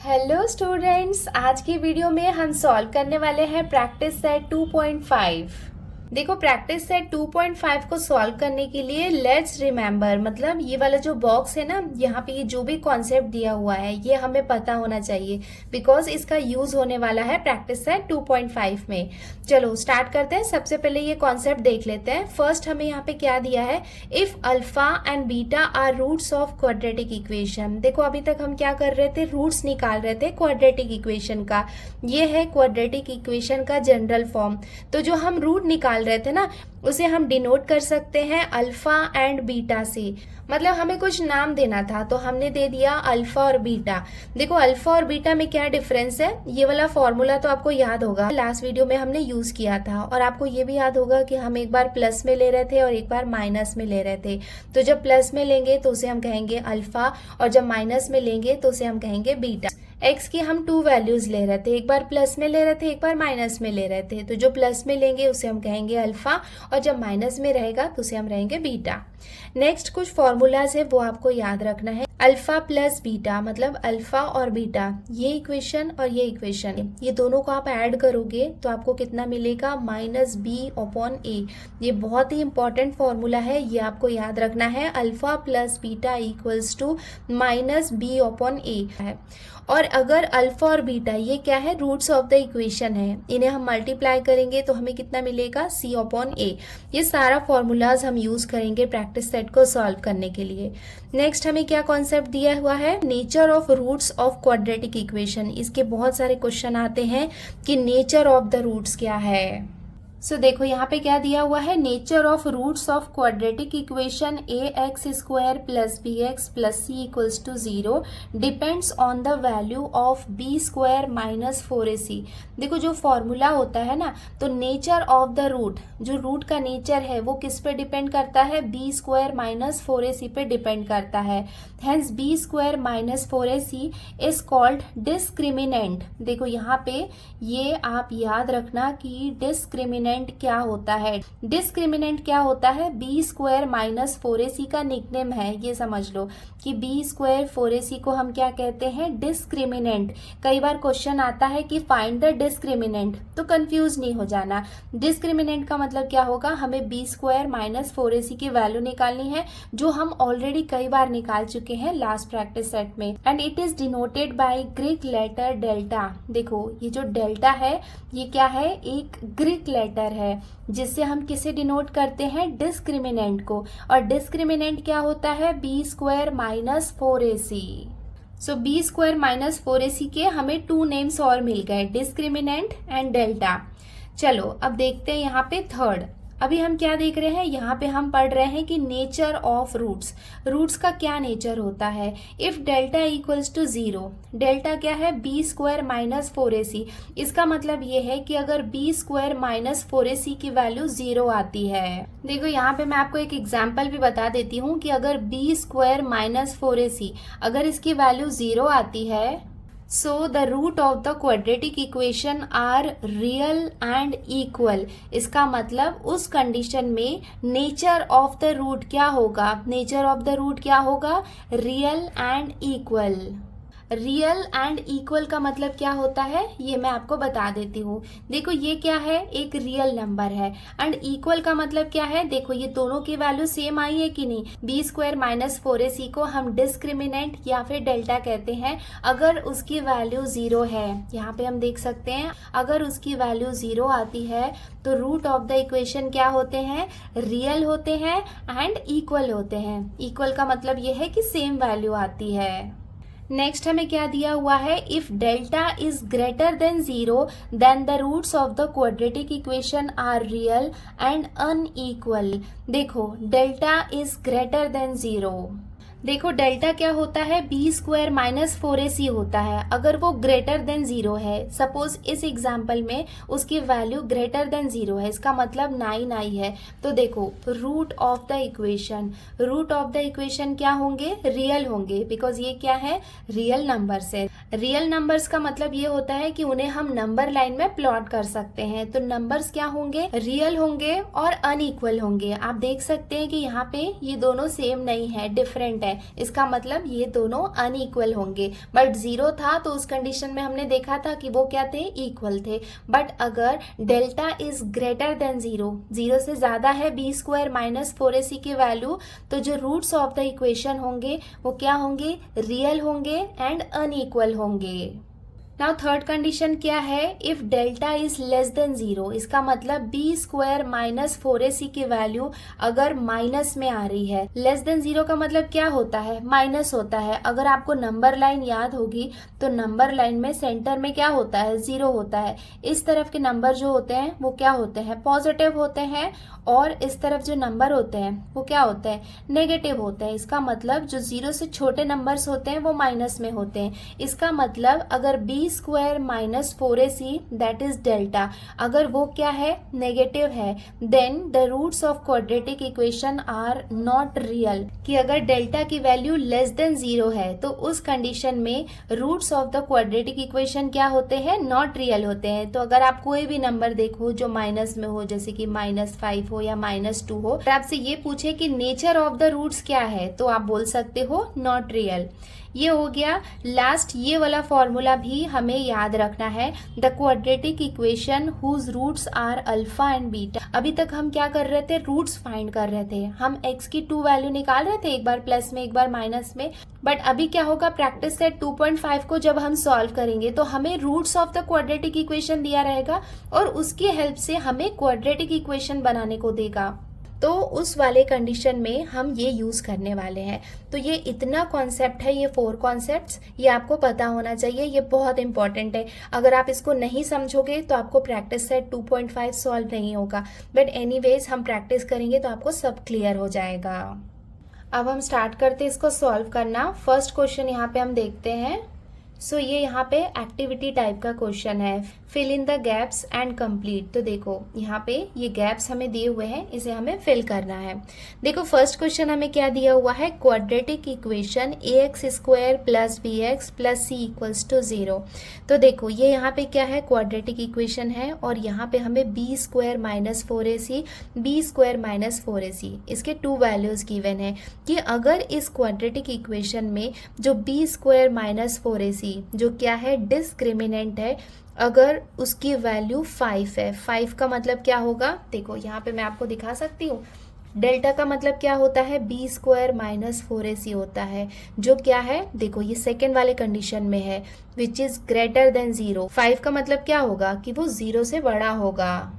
Hello students, आज की video में हम सॉल्व करने वाले हैं प्रैक्टिस सेट 2.5। देखो, प्रैक्टिस सेट 2.5 को सॉल्व करने के लिए लेट्स रिमेम्बर, मतलब ये वाला जो बॉक्स है ना, यहाँ पे ये जो भी कॉन्सेप्ट दिया हुआ है ये हमें पता होना चाहिए बिकॉज इसका यूज होने वाला है प्रैक्टिस सेट 2.5 में। चलो स्टार्ट करते हैं। सबसे पहले ये कॉन्सेप्ट देख लेते हैं। फर्स्ट हमें यहाँ पे क्या दिया है, if alpha and beta are roots of quadratic equation. देखो अभी तक हम क्या कर रहे थे, रूट्स निकाल रहे थे क्वाड्रेटिक इक्वेशन का। ये है क्वाड्रेटिक इक्वेशन का जनरल फॉर्म। तो जो हम रूट निकाल रहे थे ना, उसे हम डिनोट कर सकते हैं अल्फा एंड बीटा से। मतलब हमें कुछ नाम देना था तो हमने दे दिया अल्फा और बीटा। देखो अल्फा और बीटा में क्या डिफरेंस है, ये वाला फॉर्मूला तो आपको याद होगा, लास्ट वीडियो में हमने यूज किया था। और आपको ये भी याद होगा कि हम एक बार प्लस में ले रहे थे और एक बार माइनस में ले रहे थे। तो जब प्लस में लेंगे तो उसे हम कहेंगे अल्फा, और जब माइनस में लेंगे तो उसे हम कहेंगे बीटा। एक्स की हम 2 वैल्यूज ले रहे थे, एक बार प्लस में ले रहे थे, एक बार माइनस में ले रहे थे। तो जो प्लस में लेंगे उसे हम कहेंगे अल्फा, और जब माइनस में रहेगा तो उसे हम रहेंगे बीटा। नेक्स्ट कुछ फॉर्मूलाज है वो आपको याद रखना है। अल्फा प्लस बीटा मतलब अल्फा और बीटा, ये इक्वेशन और ये इक्वेशन, ये दोनों को आप ऐड करोगे तो आपको कितना मिलेगा, माइनस बी अपॉन ए। ये बहुत ही इंपॉर्टेंट फॉर्मूला है, ये आपको याद रखना है। Alpha plus beta equals to minus B upon A है। और अगर अल्फा और बीटा ये क्या है, रूट्स ऑफ द इक्वेशन है, इन्हें हम मल्टीप्लाई करेंगे तो हमें कितना मिलेगा, सी अपॉन ए। ये सारा फॉर्मूलाज हम यूज करेंगे प्रैक्टिस सेट को सॉल्व करने के लिए। नेक्स्ट हमें क्या कॉन्सेप्ट दिया हुआ है, nature of roots of quadratic equation. इसके बहुत सारे क्वेश्चन आते हैं कि नेचर ऑफ द रूट्स क्या है। सो देखो यहाँ पे क्या दिया हुआ है, nature of roots of quadratic equation a x square plus b x plus c equals to 0 depends on the value of b square minus 4ac। देखो जो फॉर्मूला होता है ना, तो नेचर ऑफ द रूट, जो रूट का nature है वो किस पे डिपेंड करता है, बी स्क्वायर माइनस 4ac पे डिपेंड करता है। Hence b square minus 4ac is called discriminant. देखो यहाँ पे ये आप याद रखना कि डिस्क्रिमिनेंट क्या होता है। डिस्क्रिमिनेंट क्या होता है, बी स्क्वायर माइनस 4ac का निकनेम है, ये समझ लो कि बी स्क्वायर 4ac को हम क्या कहते हैं, डिस्क्रिमिनेंट। कई बार क्वेश्चन आता है कि फाइंड द डिस्क्रिमिनेंट, तो कंफ्यूज नहीं हो जाना। डिस्क्रिमिनेंट का मतलब क्या होगा, हमें बी स्क्वायर माइनस 4ac की वैल्यू निकालनी है, जो हम ऑलरेडी कई बार निकाल चुके हैं लास्ट प्रैक्टिस सेट में। And it is denoted by Greek letter delta. देखो ये जो डेल्टा है ये क्या है, एक ग्रीक लेटर है जिससे हम किसे डिनोट करते हैं, डिस्क्रिमिनेंट को। और डिस्क्रिमिनेंट क्या होता है, बी स्क्वायर माइनस 4ac। सो बी स्क्वायर माइनस 4ac के हमें 2 नेम्स और मिल गए, डिस्क्रिमिनेंट एंड डेल्टा। चलो अब देखते हैं यहाँ पे थर्ड। अभी हम क्या देख रहे हैं, यहाँ पे हम पढ़ रहे हैं कि नेचर ऑफ रूट्स, रूट्स का क्या नेचर होता है। If delta equals to 0, delta क्या है, बी स्क्वायर माइनस 4ac। इसका मतलब ये है कि अगर बी स्क्वायर माइनस 4ac की वैल्यू 0 आती है। देखो यहाँ पे मैं आपको एक एग्जाम्पल भी बता देती हूँ कि अगर बी स्क्वायर माइनस 4ac अगर इसकी वैल्यू 0 आती है, so the root of the quadratic equation are real and equal। इसका मतलब उस कंडीशन में नेचर ऑफ द रूट क्या होगा, नेचर ऑफ द रूट क्या होगा, real and equal. Real and equal का मतलब क्या होता है, ये मैं आपको बता देती हूँ। देखो ये क्या है, एक रियल नंबर है। एंड इक्वल का मतलब क्या है, देखो ये दोनों की वैल्यू सेम आई है कि नहीं। बी स्क्वायर माइनस 4ac को हम डिस्क्रिमिनेंट या फिर डेल्टा कहते हैं अगर उसकी वैल्यू 0 है। यहाँ पे हम देख सकते हैं अगर उसकी वैल्यू 0 आती है तो रूट ऑफ द इक्वेशन क्या होते हैं, रियल होते हैं एंड इक्वल होते हैं। इक्वल का मतलब ये है कि सेम वैल्यू आती है। नेक्स्ट हमें क्या दिया हुआ है, if delta is greater than 0 then the roots of the quadratic equation are real and unequal. देखो डेल्टा इज ग्रेटर देन 0, देखो डेल्टा क्या होता है, बी स्क्वायर माइनस 4ac होता है अगर वो ग्रेटर देन 0 है। सपोज इस एग्जाम्पल में उसकी वैल्यू ग्रेटर देन 0 है, इसका मतलब 9 आई है। तो देखो root of the equation, root of the equation क्या होंगे, रियल होंगे, बिकॉज ये क्या है, रियल नंबर्स है। रियल नंबर्स का मतलब ये होता है कि उन्हें हम नंबर लाइन में प्लॉट कर सकते हैं। तो नंबर्स क्या होंगे, रियल होंगे और अनइक्वल होंगे। आप देख सकते हैं कि यहाँ पे ये दोनों सेम नहीं है, डिफरेंट है। है, इसका मतलब ये दोनों अनइक्वल होंगे। बट 0 था तो उस कंडीशन में हमने देखा था कि वो क्या थे, इक्वल थे। बट अगर डेल्टा इज ग्रेटर देन 0, 0 से ज्यादा है बी स्क्वायर माइनस 4ac की वैल्यू, तो जो रूट्स ऑफ द इक्वेशन होंगे वो क्या होंगे, रियल होंगे एंड अनइक्वल होंगे। नाउ थर्ड कंडीशन क्या है, if delta is less than 0, इसका मतलब बी स्क्वायर माइनस 4ac की वैल्यू अगर माइनस में आ रही है। लेस देन 0 का मतलब क्या होता है, माइनस होता है। अगर आपको नंबर लाइन याद होगी तो नंबर लाइन में सेंटर में क्या होता है, 0 होता है। इस तरफ के नंबर जो होते हैं वो क्या होते हैं, पॉजिटिव होते हैं, और इस तरफ जो नंबर होते हैं वो क्या होते हैं, नेगेटिव होते हैं। इसका मतलब जो 0 से छोटे नंबर्स होते हैं वो माइनस में होते हैं। इसका मतलब अगर b square minus 4ac that is delta, अगर वो क्या है, नेगेटिव है, then the roots of quadratic equation are not real, कि अगर डेल्टा की वैल्यू लेस देन 0 है तो उस कंडीशन में roots of the quadratic equation क्या होते हैं, नॉट रियल होते हैं। तो अगर आप कोई भी नंबर देखो जो माइनस में हो, जैसे कि -5 हो या -2 हो, और आपसे ये पूछे कि नेचर ऑफ द रूट्स क्या है, तो आप बोल सकते हो नॉट रियल। ये हो गया लास्ट, ये वाला फॉर्मूला भी हमें याद रखना है, the quadratic equation whose roots are alpha and beta. अभी तक हम क्या कर रहे थे, रूट्स फाइंड कर रहे थे, हम x की 2 वैल्यू निकाल रहे थे, एक बार प्लस में एक बार माइनस में। बट अभी क्या होगा, प्रैक्टिस सेट 2.5 को जब हम सॉल्व करेंगे तो हमें roots of the quadratic equation दिया रहेगा और उसकी हेल्प से हमें क्वाड्रेटिक इक्वेशन बनाने को देगा। तो उस वाले कंडीशन में हम ये यूज करने वाले हैं। तो ये इतना कॉन्सेप्ट है, ये 4 कॉन्सेप्ट्स, ये आपको पता होना चाहिए, ये बहुत इंपॉर्टेंट है। अगर आप इसको नहीं समझोगे तो आपको प्रैक्टिस सेट 2.5 सॉल्व नहीं होगा। बट एनीवेज हम प्रैक्टिस करेंगे तो आपको सब क्लियर हो जाएगा। अब हम स्टार्ट करते हैं इसको सॉल्व करना। फर्स्ट क्वेश्चन यहाँ पे हम देखते हैं। सो ये यहाँ पे एक्टिविटी टाइप का क्वेश्चन है, fill in the gaps and complete. तो देखो यहाँ पे ये गैप्स हमें दिए हुए हैं, इसे हमें फिल करना है। देखो फर्स्ट क्वेश्चन हमें क्या दिया हुआ है, quadratic equation ax square plus bx plus c equals to 0। तो देखो ये यहाँ पे क्या है, क्वाड्रेटिक इक्वेशन है, और यहाँ पे हमें b square minus 4ac, b square minus 4ac, इसके 2 वैल्यूज गिवन है कि अगर इस क्वाड्रेटिक इक्वेशन में जो बी स्क्वायर माइनस 4ac जो क्या है, डिस्क्रिमिनेंट है, अगर उसकी वैल्यू 5 है। 5 का मतलब क्या होगा, देखो यहाँ पे मैं आपको दिखा सकती हूँ। डेल्टा का मतलब क्या होता है, बी स्क्वायर माइनस 4ac होता है, जो क्या है, देखो ये सेकेंड वाले कंडीशन में है, विच इज ग्रेटर देन 0। 5 का मतलब क्या होगा कि वो 0 से बड़ा होगा।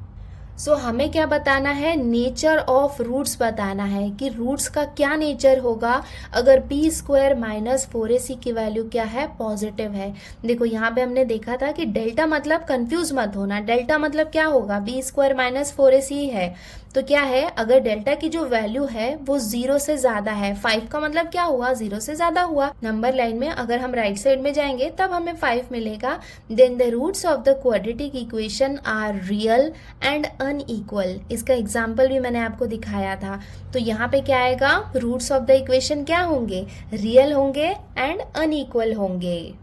सो हमें क्या बताना है, नेचर ऑफ रूट्स बताना है कि रूट्स का क्या नेचर होगा अगर बी स्क्वायर माइनस 4ac की वैल्यू क्या है, पॉजिटिव है। देखो यहाँ पे हमने देखा था कि डेल्टा मतलब, कंफ्यूज मत होना, डेल्टा मतलब क्या होगा, बी स्क्वायर माइनस 4ac है। तो क्या है, अगर डेल्टा की जो वैल्यू है वो 0 से ज्यादा है, 5 का मतलब क्या हुआ, 0 से ज्यादा हुआ। नंबर लाइन में अगर हम राइट साइड में जाएंगे तब हमें 5 मिलेगा। Then the roots of the quadratic equation are real and unequal. इसका एग्जाम्पल भी मैंने आपको दिखाया था। तो यहाँ पे क्या आएगा, रूट्स ऑफ द इक्वेशन क्या होंगे, रियल होंगे एंड अनइक्वल होंगे।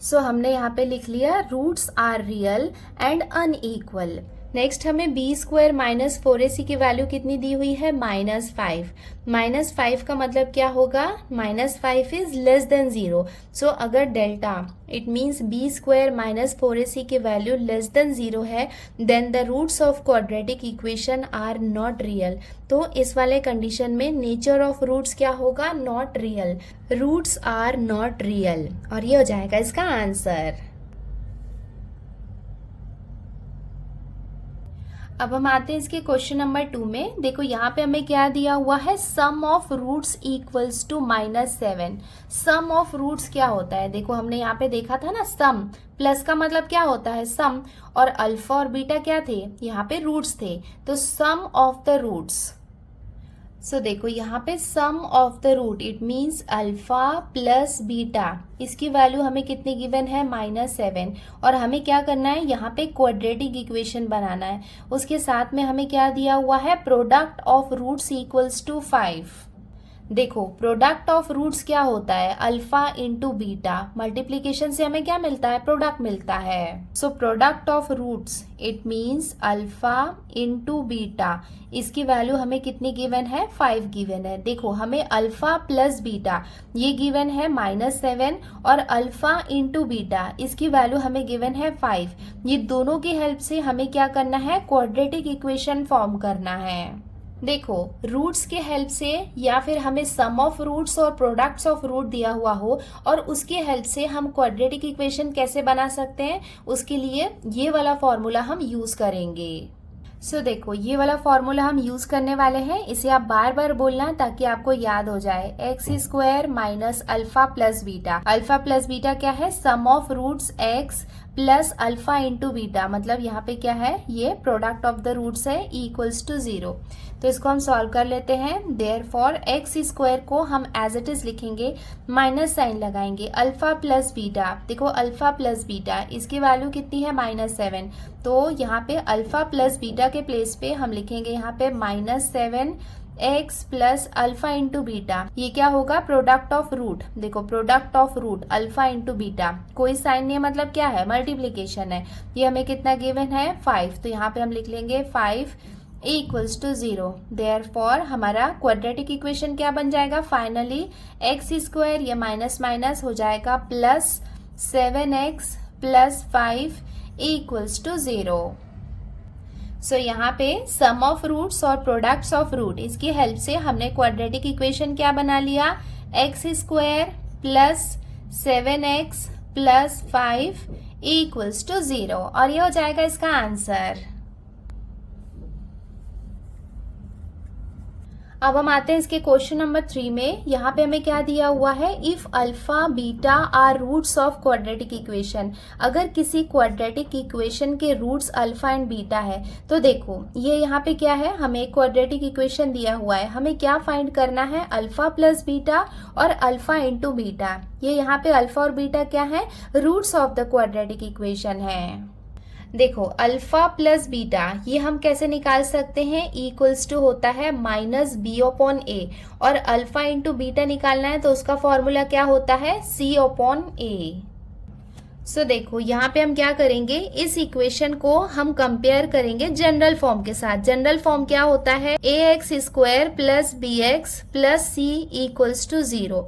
सो हमने यहाँ पे लिख लिया roots are real and unequal. Next हमें बी स्क्वायर माइनस 4ac की वैल्यू कितनी दी हुई है, -5। -5 का मतलब क्या होगा, -5 इज लेस देन 0। सो अगर delta it means b square minus 4ac की वैल्यू लेस देन 0 है, then the roots of quadratic equation are not real. तो इस वाले कंडीशन में नेचर ऑफ रूट्स क्या होगा, not real, roots are not real, और ये हो जाएगा इसका आंसर। अब हम आते हैं इसके क्वेश्चन नंबर 2 में। देखो यहाँ पे हमें क्या दिया हुआ है, sum of roots equals to -7। Sum of roots क्या होता है, देखो हमने यहाँ पे देखा था ना, सम प्लस का मतलब क्या होता है, सम, और अल्फा और बीटा क्या थे, यहाँ पे रूट्स थे। तो sum of the roots, so देखो यहाँ पे sum of the root it means alpha plus beta, इसकी वैल्यू हमें कितनी गिवन है, -7। और हमें क्या करना है, यहाँ पे क्वाड्रेटिक इक्वेशन बनाना है। उसके साथ में हमें क्या दिया हुआ है, product of roots equals to 5। देखो प्रोडक्ट ऑफ रूट्स क्या होता है, अल्फा इंटू बीटा, मल्टीप्लीकेशन से हमें क्या मिलता है, प्रोडक्ट मिलता है। So product of roots it means alpha into beta, इसकी वैल्यू हमें कितनी गिवन है, 5 गिवन है। देखो हमें अल्फा प्लस बीटा ये गिवन है -7 और अल्फा इंटू बीटा इसकी वैल्यू हमें गिवन है 5। ये दोनों की हेल्प से हमें क्या करना है, क्वाड्रेटिक इक्वेशन फॉर्म करना है। देखो रूट्स के हेल्प से या फिर हमें सम ऑफ रूट्स और प्रोडक्ट्स ऑफ रूट दिया हुआ हो और उसके हेल्प से हम क्वाड्रेटिक इक्वेशन कैसे बना सकते हैं, उसके लिए ये वाला फॉर्मूला हम यूज करेंगे। सो देखो ये वाला फॉर्मूला हम यूज करने वाले हैं, इसे आप बार बार बोलना ताकि आपको याद हो जाए। X square minus alpha plus beta, alpha plus beta क्या है, sum of roots x plus alpha into beta, मतलब यहाँ पे क्या है, ये प्रोडक्ट ऑफ द रूट्स है, इक्वल्स टू 0। तो इसको हम सॉल्व कर लेते हैं। देयरफॉर एक्स स्क्वायर को हम एज इट इज लिखेंगे, माइनस साइन लगाएंगे, अल्फा प्लस बीटा, देखो अल्फा प्लस बीटा इसकी वैल्यू कितनी है, -7। तो यहाँ पे अल्फा प्लस बीटा के प्लेस पे हम लिखेंगे यहाँ पे -7 x plus alpha into beta, ये क्या होगा, प्रोडक्ट ऑफ रूट। देखो product of root alpha into beta, कोई साइन नहीं है, मतलब क्या है, मल्टीप्लीकेशन है। ये हमें कितना गिवन है, 5, तो यहाँ पे हम लिख लेंगे 5 इक्वल्स टू 0। देयरफॉर हमारा क्वाड्रेटिक इक्वेशन क्या बन जाएगा, फाइनली एक्स स्क्वायर ये माइनस माइनस हो जाएगा plus 7x plus 5 equals to 0। So यहाँ पे सम ऑफ रूट्स और प्रोडक्ट्स ऑफ रूट इसकी हेल्प से हमने क्वाड्रेटिक इक्वेशन क्या बना लिया, x square plus 7x plus 5 equals to 0, और ये हो जाएगा इसका आंसर। अब हम आते हैं इसके क्वेश्चन नंबर 3 में। यहाँ पे हमें क्या दिया हुआ है, if alpha beta are roots of quadratic equation, अगर किसी क्वाड्रेटिक इक्वेशन के रूट्स अल्फा एंड बीटा है, तो देखो ये यहाँ पे क्या है, हमें एक क्वाड्रेटिक इक्वेशन दिया हुआ है, हमें क्या फाइंड करना है, अल्फा प्लस बीटा और अल्फा इंटू बीटा। ये यहाँ पे अल्फा और बीटा क्या है, roots of the quadratic equation है। देखो अल्फा प्लस बीटा ये हम कैसे निकाल सकते हैं, इक्वल्स टू होता है -b/a, और अल्फा इंटू बीटा निकालना है तो उसका फॉर्मूला क्या होता है, c/a। सो देखो यहाँ पे हम क्या करेंगे, इस इक्वेशन को हम कंपेयर करेंगे जनरल फॉर्म के साथ। जनरल फॉर्म क्या होता है, ax square plus bx plus c equals to 0।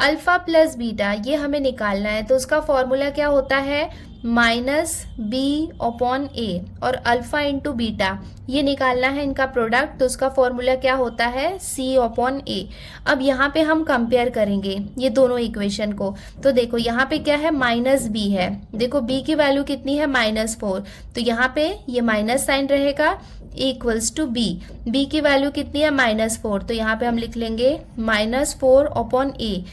Alpha plus beta ये हमें निकालना है तो उसका फॉर्मूला क्या होता है, -b/a, और अल्फा इंटू बीटा ये निकालना है इनका प्रोडक्ट, तो उसका फॉर्मूला क्या होता है, c/a। अब यहाँ पे हम कंपेयर करेंगे ये दोनों इक्वेशन को, तो देखो यहाँ पे क्या है, -b है, देखो b की वैल्यू कितनी है, -4, तो यहाँ पे ये माइनस साइन रहेगा, इक्वल्स टू b की वैल्यू कितनी है, -4, तो यहाँ पे हम लिख लेंगे -4/a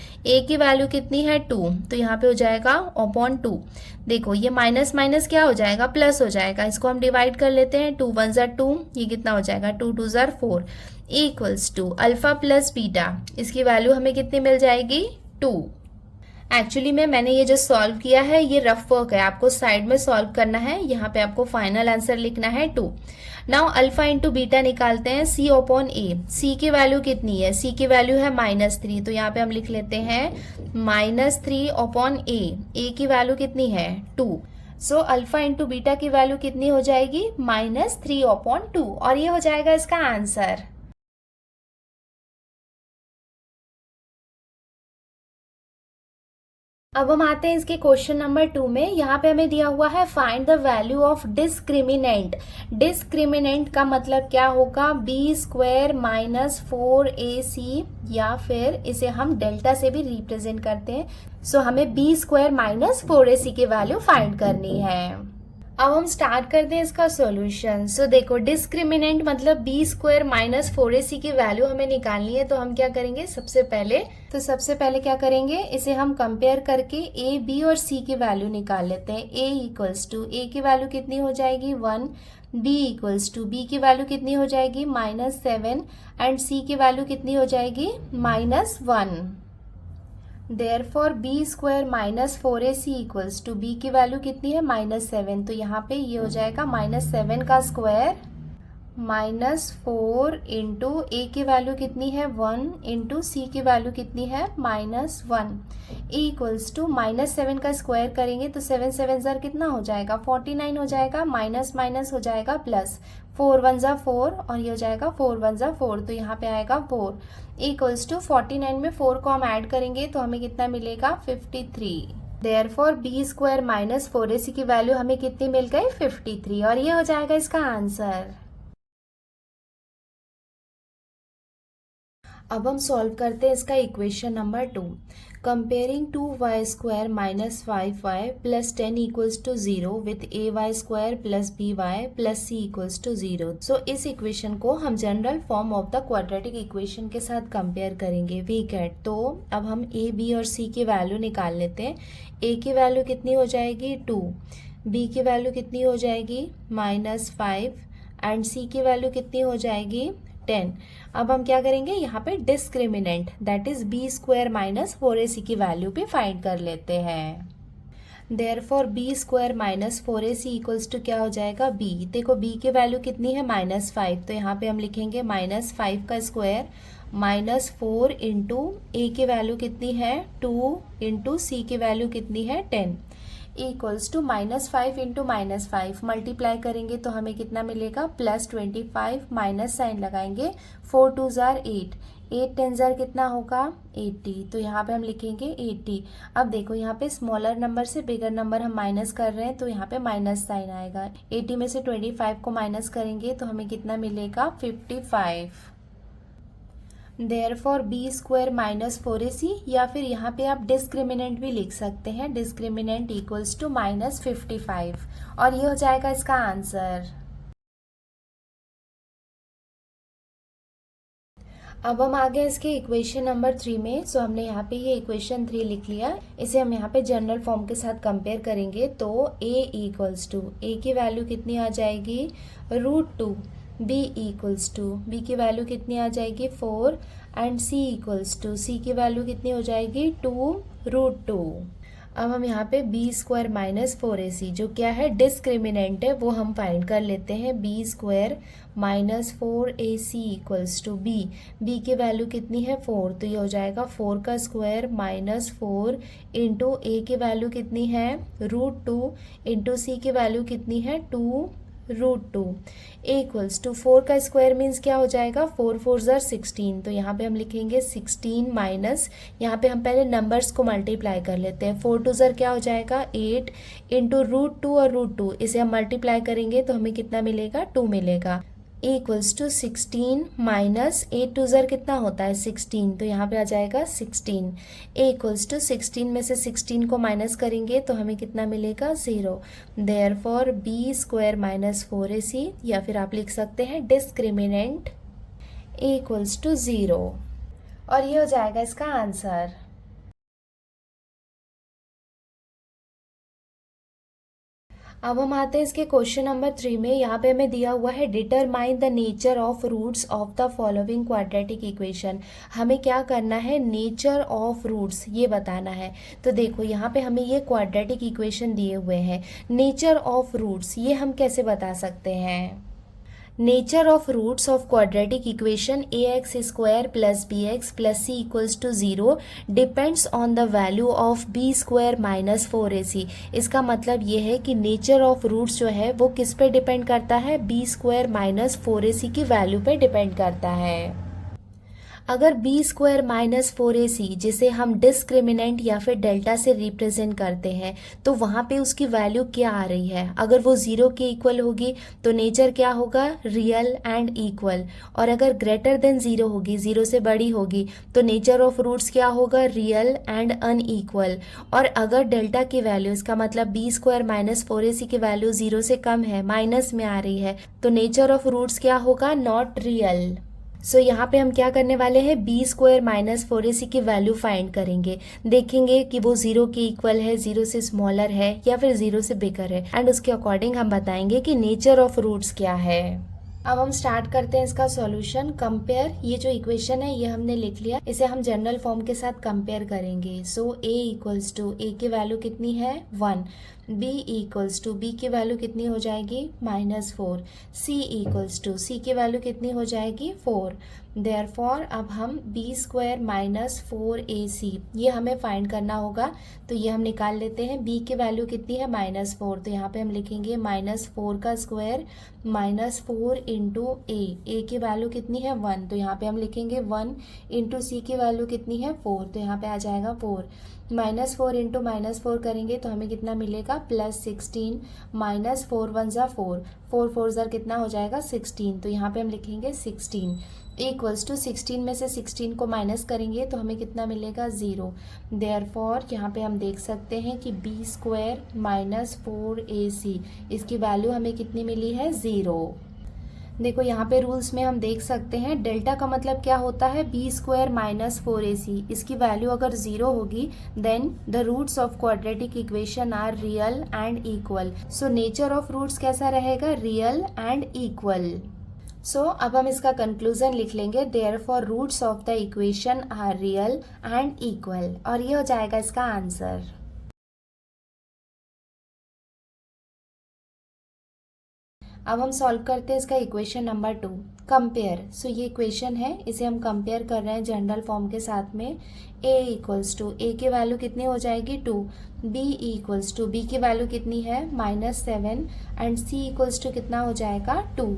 की वैल्यू कितनी है, 2, तो यहाँ पे हो जाएगा /2। देखो ये माइनस माइनस क्या हो जाएगा, प्लस हो जाएगा, इसको हम डिवाइड कर लेते हैं, 2 1 ज़ा 2, ये कितना हो जाएगा, 2 2 ज़ा 4 equals to alpha plus beta, इसकी वैल्यू हमें कितनी मिल जाएगी, 2। एक्चुअली में मैंने ये जो सॉल्व किया है ये रफ वर्क है, आपको साइड में सॉल्व करना है, यहाँ पे आपको फाइनल आंसर लिखना है 2। नाउ अल्फा इंटू बीटा निकालते हैं, c/a, c की वैल्यू कितनी है, c की वैल्यू है -3, तो यहाँ पे हम लिख लेते हैं -3/a, a की वैल्यू कितनी है, 2। सो अल्फा इंटू बीटा की वैल्यू कितनी हो जाएगी, -3/2, और ये हो जाएगा इसका आंसर। अब हम आते हैं इसके क्वेश्चन नंबर 2 में। यहाँ पे हमें दिया हुआ है find the value of discriminant. Discriminant का मतलब क्या होगा, b² - 4ac, या फिर इसे हम डेल्टा से भी रिप्रेजेंट करते हैं। सो हमें b² - 4ac की वैल्यू फाइंड करनी है। अब हम स्टार्ट करते हैं इसका सॉल्यूशन। सो देखो डिस्क्रिमिनेंट मतलब b² - 4ac की वैल्यू हमें निकालनी है, तो हम क्या करेंगे, सबसे पहले क्या करेंगे, इसे हम कंपेयर करके a, b और c की वैल्यू निकाल लेते हैं। a इक्वल्स टू a की वैल्यू कितनी हो जाएगी, 1, b इक्वल्स टू b की वैल्यू कितनी हो जाएगी, -7, एंड c की वैल्यू कितनी हो जाएगी, -1। Therefore b² - 4ac equals to b की वैल्यू कितनी है, -7, तो यहाँ पे ये हो जाएगा -7 का स्क्वायर -4 इंटू ए की वैल्यू कितनी है 1 इंटू सी की वैल्यू कितनी है -1 इक्वल्स टू -7 का स्क्वायर करेंगे तो 7 7 ज़र कितना हो जाएगा 49 हो जाएगा, माइनस माइनस हो जाएगा प्लस, 4 1 ज़ा 4 और ये हो जाएगा 4 1 ज़ा 4, तो यहाँ पे आएगा 4 इक्वल्स टू 49 में 4 को हम ऐड करेंगे तो हमें कितना मिलेगा 53। Therefore b square minus 4ac की वैल्यू हमें कितनी मिल गई 53 और ये हो जाएगा इसका आंसर। अब हम सॉल्व करते हैं इसका equation number 2। Comparing 2y square minus 5y plus 10 equals to 0 with ay square plus by plus c equals to 0। So इस इक्वेशन को हम general form of the quadratic equation के साथ कंपेयर करेंगे वी गेट। तो अब हम a b और c की वैल्यू निकाल लेते हैं। a की वैल्यू कितनी हो जाएगी 2, b की वैल्यू कितनी हो जाएगी -5 एंड c की वैल्यू कितनी हो जाएगी 10। अब हम क्या करेंगे यहाँ पे discriminant that is b square minus 4ac की वैल्यू भी फाइंड कर लेते हैं। Therefore b square minus 4ac equals to क्या हो जाएगा b। देखो b की वैल्यू कितनी है -5, तो यहाँ पे हम लिखेंगे -5 का स्क्वायर -4 इंटू ए की वैल्यू कितनी है 2 इंटू सी की वैल्यू कितनी है 10 इक्वल्स टू -5 इंटू -5 मल्टीप्लाई करेंगे तो हमें कितना मिलेगा +25 माइनस साइन लगाएंगे 4 2 ज़ार 8 8 10 ज़ार कितना होगा 80, तो यहाँ पे हम लिखेंगे 80। अब देखो यहाँ पे स्मॉलर नंबर से बिगर नंबर हम माइनस कर रहे हैं तो यहाँ पे माइनस साइन आएगा। 80 में से 25 को माइनस करेंगे तो हमें कितना मिलेगा 55। Therefore b square minus 4ac या फिर यहाँ पे आप डिस्क्रिमिनेंट भी लिख सकते हैं, डिस्क्रिमिनेंट इक्वल्स टू -55 और ये हो जाएगा इसका आंसर। अब हम आ गए इसके इक्वेशन नंबर 3 में। सो हमने यहाँ पे ये इक्वेशन 3 लिख लिया, इसे हम यहाँ पे जनरल फॉर्म के साथ कंपेयर करेंगे तो a इक्वल्स टू a की वैल्यू कितनी आ जाएगी √2, b इक्वल्स टू b की वैल्यू कितनी आ जाएगी 4 and c equals to c की वैल्यू कितनी हो जाएगी 2√2। अब हम यहाँ पे बी स्क्वायर माइनस 4ac जो क्या है डिस्क्रिमिनेंट है वो हम फाइंड कर लेते हैं। B square minus 4ac equals to b की वैल्यू कितनी है 4, तो ये हो जाएगा 4 का स्क्वायर -4 इंटू ए की वैल्यू कितनी है √2 इंटू सी की वैल्यू कितनी है 2√2 इक्वल्स टू 4 का स्क्वायर मीन्स क्या हो जाएगा 4 4 ज़ार 16, तो यहाँ पे हम लिखेंगे 16 माइनस, यहाँ पे हम पहले नंबर्स को मल्टीप्लाई कर लेते हैं। 4 2 ज़ार क्या हो जाएगा 8 इंटू √2 और √2 इसे हम मल्टीप्लाई करेंगे तो हमें कितना मिलेगा 2 मिलेगा इक्वल्स टू 16 माइनस 8 2 ज़ार कितना होता है 16, तो यहाँ पे आ जाएगा 16 इक्वल्स टू 16 में से 16 को माइनस करेंगे तो हमें कितना मिलेगा 0। Therefore b square minus 4ac या फिर आप लिख सकते हैं डिस्क्रिमिनेंट इक्वल्स टू 0 और ये हो जाएगा इसका आंसर। अब हम आते हैं इसके क्वेश्चन नंबर 3 में। यहाँ पे हमें दिया हुआ है determine the nature of roots of the following quadratic equation. हमें क्या करना है नेचर ऑफ रूट्स ये बताना है। तो देखो यहाँ पे हमें ये क्वाड्रेटिक इक्वेशन दिए हुए हैं, नेचर ऑफ रूट्स ये हम कैसे बता सकते हैं। Nature of roots of quadratic equation ax square plus bx plus c equals to 0 depends on the value of b square minus 4ac। इसका मतलब ये है कि नेचर ऑफ रूट्स जो है वो किस पे डिपेंड करता है b स्क्वायर माइनस 4ac की वैल्यू पे डिपेंड करता है। अगर बी स्क्वायर माइनस 4ac जिसे हम डिस्क्रिमिनेंट या फिर डेल्टा से रिप्रेजेंट करते हैं तो वहाँ पे उसकी वैल्यू क्या आ रही है, अगर वो 0 के इक्वल होगी तो नेचर क्या होगा रियल एंड इक्वल, और अगर ग्रेटर देन 0 होगी 0 से बड़ी होगी तो नेचर ऑफ रूट्स क्या होगा रियल एंड अनइक्वल। और अगर डेल्टा की वैल्यू इसका मतलब बी स्क्वायर माइनस 4ac की वैल्यू 0 से कम है माइनस में आ रही है तो नेचर ऑफ रूट्स क्या होगा नॉट रियल। सो यहाँ पे हम क्या करने वाले हैं बी स्क्वायर माइनस 4ac की वैल्यू फाइंड करेंगे, देखेंगे कि वो 0 के इक्वल है, 0 से स्मॉलर है या फिर 0 से बिगर है, एंड उसके अकॉर्डिंग हम बताएंगे कि नेचर ऑफ रूट्स क्या है। अब हम स्टार्ट करते हैं इसका सॉल्यूशन। कंपेयर, ये जो इक्वेशन है ये हमने लिख लिया, इसे हम जनरल फॉर्म के साथ कंपेयर करेंगे। सो a इक्वल्स टू a की वैल्यू कितनी है 1, b इक्वल्स टू b की वैल्यू कितनी हो जाएगी -4, c इक्वल्स टू c की वैल्यू कितनी हो जाएगी 4। देयरफॉर अब हम b² - 4ac ये हमें फाइंड करना होगा, तो ये हम निकाल लेते हैं। b की वैल्यू कितनी है -4, तो यहाँ पे हम लिखेंगे -4 का स्क्वायर -4 इंटू a की वैल्यू कितनी है 1, तो यहाँ पे हम लिखेंगे 1 इंटू c की वैल्यू कितनी है 4, तो यहाँ पे आ जाएगा 4। -4 इंटू -4 करेंगे तो हमें कितना मिलेगा +16, -4 1 ज़ा 4, 4 4 ज़ा कितना हो जाएगा 16, तो यहाँ पे हम लिखेंगे 16 इक्वल्स टू 16 में से 16 को माइनस करेंगे तो हमें कितना मिलेगा 0। देयरफॉर यहाँ पे हम देख सकते हैं कि b² - 4ac इसकी वैल्यू हमें कितनी मिली है 0। देखो यहाँ पे रूल्स में हम देख सकते हैं डेल्टा का मतलब क्या होता है b² - 4ac, इसकी वैल्यू अगर 0 होगी then the roots of quadratic equation are real and equal. So nature of roots कैसा रहेगा, रियल एंड इक्वल। सो अब हम इसका कंक्लूजन लिख लेंगे, therefore roots of the equation are real and equal, और ये हो जाएगा इसका आंसर। अब हम सॉल्व करते हैं इसका इक्वेशन नंबर 2, कंपेयर। सो ये इक्वेशन है, इसे हम कंपेयर कर रहे हैं जनरल फॉर्म के साथ में। a इक्वल्स टू a की वैल्यू कितनी हो जाएगी 2, b इक्वल्स टू b की वैल्यू कितनी है -7 एंड c इक्वल्स टू कितना हो जाएगा 2।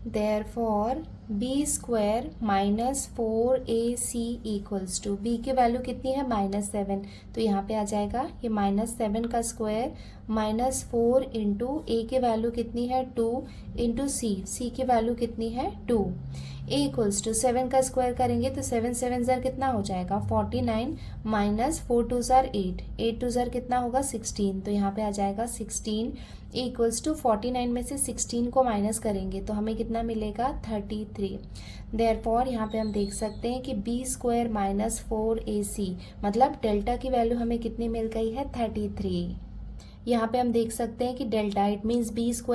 Therefore b² - 4ac equals to b की वैल्यू कितनी है -7, तो यहाँ पे आ जाएगा ये -7 का स्क्वायर -4 इंटू a की वैल्यू कितनी है 2 इंटू c की वैल्यू कितनी है 2। a इक्वल्स टू 7 का स्क्वायर करेंगे तो 7 7 ज़र कितना हो जाएगा 49 -4 2 ज़र 8, 8 2 ज़र कितना होगा 16, तो यहाँ पे आ जाएगा 16 इक्वल्स टू 49 में से 16 को माइनस करेंगे तो हमें कितना मिलेगा 33। देयरफॉर यहाँ पे हम देख सकते हैं कि b² - 4ac मतलब डेल्टा की वैल्यू हमें कितनी मिल गई है 33। यहाँ पे हम देख सकते हैं कि delta it means b² -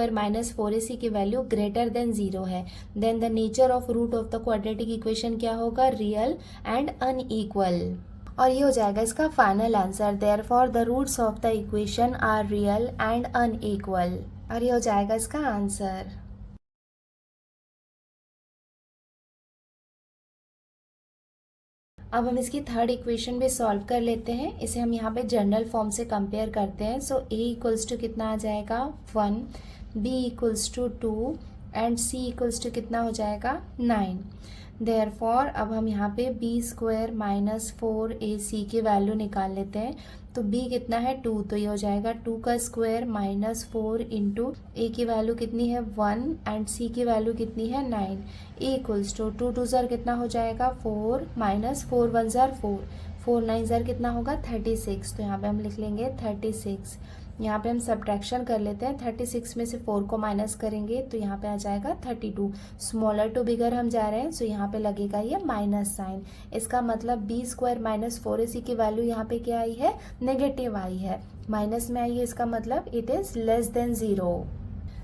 4ac की वैल्यू ग्रेटर देन 0 है, then the nature of root of the quadratic equation क्या होगा, रियल एंड अनइक्वल, और ये हो जाएगा इसका final answer. Therefore the roots of the equation are real and unequal, और ये हो जाएगा इसका आंसर। अब हम इसकी थर्ड इक्वेशन भी सॉल्व कर लेते हैं, इसे हम यहाँ पे जनरल फॉर्म से कंपेयर करते हैं। सो a इक्वल्स टू कितना आ जाएगा 1, b equals to 2 and c equals to कितना हो जाएगा 9। देयरफॉर अब हम यहाँ पे b² - 4ac की वैल्यू निकाल लेते हैं, तो b कितना है 2, तो ये हो जाएगा 2 का स्क्वायर -4 इंटू a की वैल्यू कितनी है 1 एंड c की वैल्यू कितनी है 9। a इक्वल्स टू 2 2 ज़र कितना हो जाएगा 4 -4 1 ज़र 4, 4 9 ज़र कितना होगा 36, तो यहाँ पे हम लिख लेंगे 36। यहाँ पे हम सब्ट्रैक्शन कर लेते हैं, 36 में से 4 को माइनस करेंगे तो यहाँ पे आ जाएगा 32। स्मॉलर टू बिगर हम जा रहे हैं, सो यहाँ पे लगेगा ये माइनस साइन। इसका मतलब b² - 4ac की वैल्यू यहाँ पे क्या आई है, नेगेटिव आई है, माइनस में आई है, इसका मतलब it is less than 0।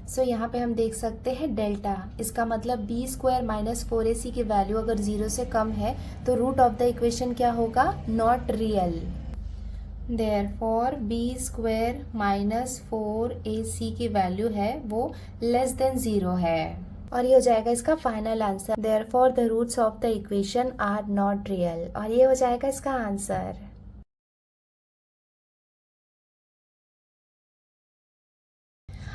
So यहाँ पे हम देख सकते हैं डेल्टा, इसका मतलब b² - 4ac की वैल्यू अगर 0 से कम है तो रूट ऑफ द इक्वेशन क्या होगा, not real. Therefore b² - 4ac की वैल्यू है वो लेस देन 0 है, और ये हो जाएगा इसका final answer. Therefore the roots of the equation are not real, और ये हो जाएगा इसका आंसर।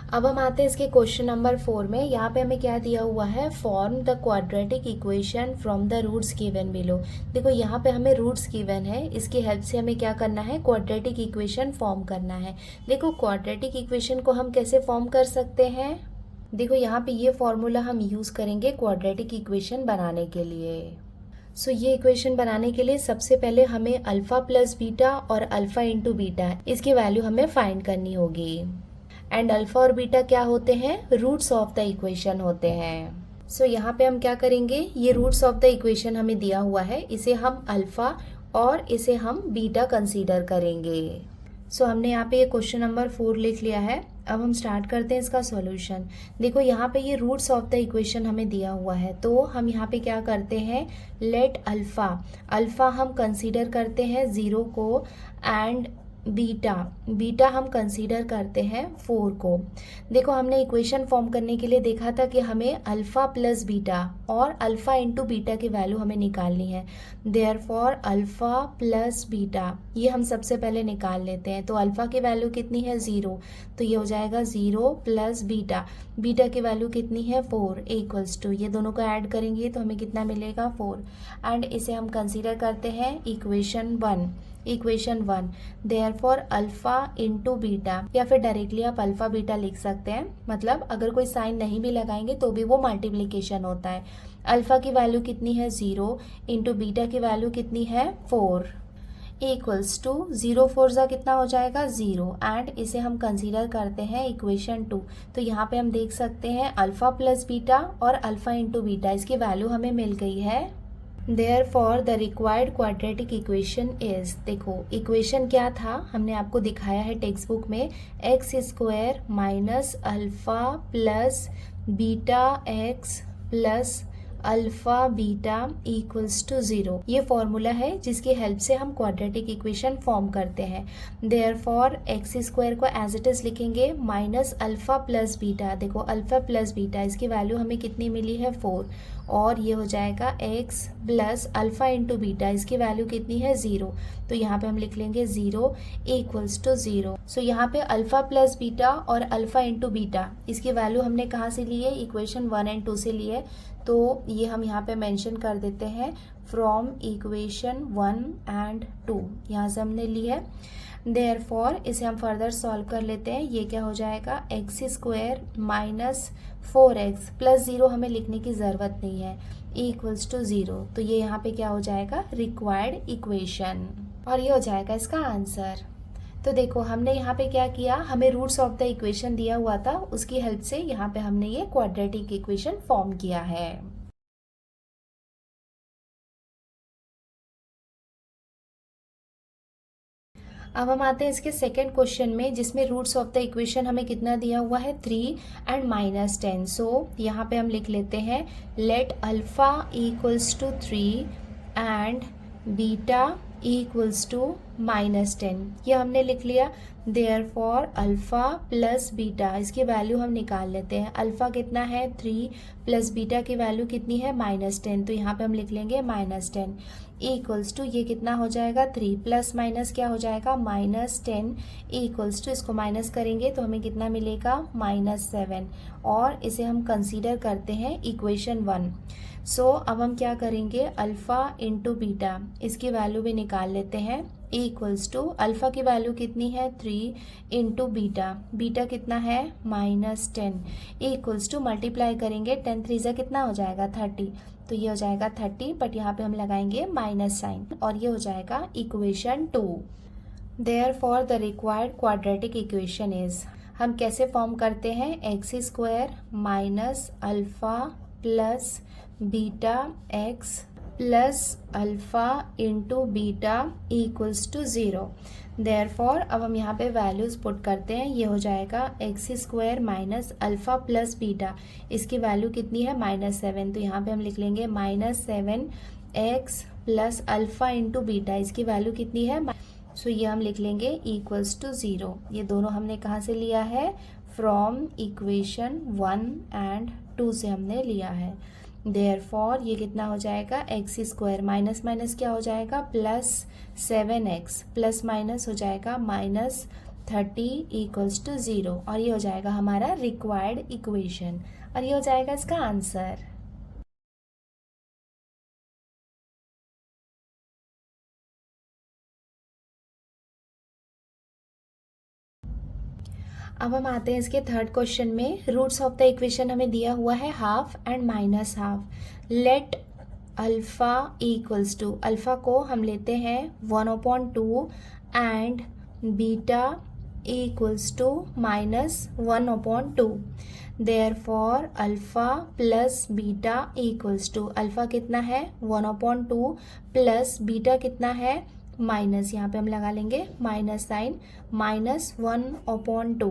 अब हम आते हैं इसके क्वेश्चन नंबर 4 में। यहाँ पे हमें क्या दिया हुआ है, form the quadratic equation from the roots given below. देखो यहाँ पे हमें रूट्स गिवन है, इसकी हेल्प से हमें क्या करना है, क्वाड्रेटिक इक्वेशन फॉर्म करना है। देखो क्वाड्रेटिक इक्वेशन को हम कैसे फॉर्म कर सकते हैं, देखो यहाँ पे ये फॉर्मूला हम यूज़ करेंगे क्वाड्रेटिक इक्वेशन बनाने के लिए। सो ये इक्वेशन बनाने के लिए सबसे पहले हमें अल्फा प्लस बीटा और अल्फा इंटू बीटा इसकी वैल्यू हमें फाइंड करनी होगी, एंड अल्फा और बीटा क्या होते हैं, रूट्स ऑफ द इक्वेशन होते हैं। सो यहाँ पे हम क्या करेंगे, ये रूट्स ऑफ द इक्वेशन हमें दिया हुआ है, इसे हम अल्फा और इसे हम बीटा कंसीडर करेंगे। सो हमने यहाँ पे ये क्वेश्चन नंबर 4 लिख लिया है। अब हम स्टार्ट करते हैं इसका सॉल्यूशन। देखो यहाँ पे ये रूट्स ऑफ द इक्वेशन हमें दिया हुआ है, तो हम यहाँ पे क्या करते हैं, लेट अल्फ़ा, अल्फ़ा हम कंसीडर करते हैं 0 को, एंड बीटा, बीटा हम कंसीडर करते हैं 4 को। देखो हमने इक्वेशन फॉर्म करने के लिए देखा था कि हमें अल्फ़ा प्लस बीटा और अल्फ़ा इंटू बीटा की वैल्यू हमें निकालनी है। देयरफॉर अल्फ़ा प्लस बीटा ये हम सबसे पहले निकाल लेते हैं। तो अल्फ़ा की वैल्यू कितनी है 0, तो ये हो जाएगा 0 प्लस बीटा, बीटा की वैल्यू कितनी है 4 इक्वल्स टू, ये दोनों को ऐड करेंगे तो हमें कितना मिलेगा 4, एंड इसे हम कंसीडर करते हैं equation 1, equation 1। Therefore alpha into beta, या फिर डायरेक्टली आप अल्फ़ा बीटा लिख सकते हैं, मतलब अगर कोई साइन नहीं भी लगाएंगे तो भी वो मल्टीप्लिकेशन होता है। अल्फ़ा की वैल्यू कितनी है 0 इंटू बीटा की वैल्यू कितनी है 4 इक्वल्स टू 0 4 ज़ा कितना हो जाएगा 0, एंड इसे हम कंसीडर करते हैं इक्वेशन 2। तो यहाँ पे हम देख सकते हैं अल्फ़ा प्लस बीटा और अल्फ़ा इंटू बीटा, इसकी वैल्यू हमें मिल गई है। Therefore the required quadratic equation is, देखो इक्वेशन क्या था हमने आपको दिखाया है टेक्स्ट बुक में, x square minus alpha plus beta x plus alpha beta equals to 0। ये फॉर्मूला है जिसकी हेल्प से हम क्वाड्रेटिक इक्वेशन फॉर्म करते हैं। देयरफॉर एक्स स्क्वायर को एज इट इज़ लिखेंगे माइनस अल्फ़ा प्लस बीटा, देखो अल्फ़ा प्लस बीटा इसकी वैल्यू हमें कितनी मिली है 4, और ये हो जाएगा x plus alpha into beta, इसकी वैल्यू कितनी है 0, तो यहाँ पे हम लिख लेंगे 0 इक्वल्स टू 0। सो यहाँ पे अल्फ़ा प्लस बीटा और अल्फ़ा इंटू बीटा इसकी वैल्यू हमने कहाँ से ली है, इक्वेशन 1 एंड 2 से ली है, तो ये हम यहाँ पे मेंशन कर देते हैं फ्रॉम इक्वेशन 1 एंड 2, यहाँ से हमने ली है। देयरफॉर इसे हम फर्दर सॉल्व कर लेते हैं। ये क्या हो जाएगा, x square minus 4x plus 0 हमें लिखने की ज़रूरत नहीं है, इक्वल्स टू 0। तो ये यहाँ पे क्या हो जाएगा, रिक्वायर्ड इक्वेशन, और ये हो जाएगा इसका आंसर। तो देखो हमने यहाँ पे क्या किया, हमें रूट्स ऑफ द इक्वेशन दिया हुआ था, उसकी हेल्प से यहाँ पे हमने ये क्वाड्रेटिक इक्वेशन फॉर्म किया है। अब हम आते हैं इसके सेकेंड क्वेश्चन में, जिसमें रूट्स ऑफ द इक्वेशन हमें कितना दिया हुआ है 3 एंड -10। सो यहाँ पे हम लिख लेते हैं let alpha equals to 3 and beta equals to -10, ये हमने लिख लिया। देयरफॉर अल्फ़ा प्लस बीटा इसकी वैल्यू हम निकाल लेते हैं। अल्फ़ा कितना है 3 प्लस बीटा की वैल्यू कितनी है -10, तो यहाँ पे हम लिख लेंगे -10 इक्वल्स टू, ये कितना हो जाएगा 3 प्लस माइनस क्या हो जाएगा -10 इक्वल्स टू, इसको माइनस करेंगे तो हमें कितना मिलेगा -7, और इसे हम कंसीडर करते हैं इक्वेशन 1। सो अब हम क्या करेंगे, अल्फ़ा इंटू बीटा इसकी वैल्यू भी निकाल लेते हैं, इक्वल्स टू अल्फ़ा की वैल्यू कितनी है 3 इंटू बीटा, बीटा कितना है -10 इक्वल्स टू, मल्टीप्लाई करेंगे 10 3 ज़ा कितना हो जाएगा 30, तो ये हो जाएगा 30, बट यहाँ पे हम लगाएंगे माइनस साइन, और ये हो जाएगा equation 2। Therefore the required quadratic equation is, हम कैसे फॉर्म करते हैं, x square minus alpha plus beta x plus alpha into beta equals to 0। Therefore अब हम यहाँ पे वैल्यूज़ पुट करते हैं, ये हो जाएगा x square minus alpha plus beta, इसकी वैल्यू कितनी है -7, तो यहाँ पे हम लिख लेंगे -7 x plus alpha into beta, इसकी वैल्यू कितनी है, सो ये हम लिख लेंगे इक्वल्स टू 0। ये दोनों हमने कहाँ से लिया है, फ्रॉम इक्वेशन 1 एंड 2 से हमने लिया है। देयरफॉर ये कितना हो जाएगा, एक्स स्क्वायर माइनस माइनस क्या हो जाएगा +7x प्लस माइनस हो जाएगा -30 इक्वल्स टू 0, और ये हो जाएगा हमारा रिक्वायर्ड इक्वेशन, और ये हो जाएगा इसका आंसर। अब हम आते हैं इसके थर्ड क्वेश्चन में। रूट्स ऑफ द इक्वेशन हमें दिया हुआ है half and -half. Let alpha equals to, alpha को हम लेते हैं 1/2 and beta equals to -1/2। Therefore alpha plus beta equals to, alpha कितना है 1/2 प्लस बीटा कितना है माइनस, यहाँ पे हम लगा लेंगे माइनस साइन, -1/2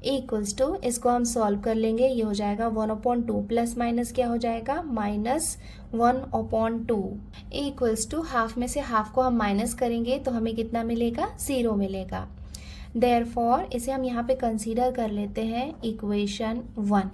इक्वल्स टू, इसको हम सॉल्व कर लेंगे, ये हो जाएगा 1/2 प्लस माइनस क्या हो जाएगा -1/2 इक्वल्स टू, हाफ में से हाफ को हम माइनस करेंगे तो हमें कितना मिलेगा, 0 मिलेगा। देयरफॉर इसे हम यहाँ पे कंसीडर कर लेते हैं equation 1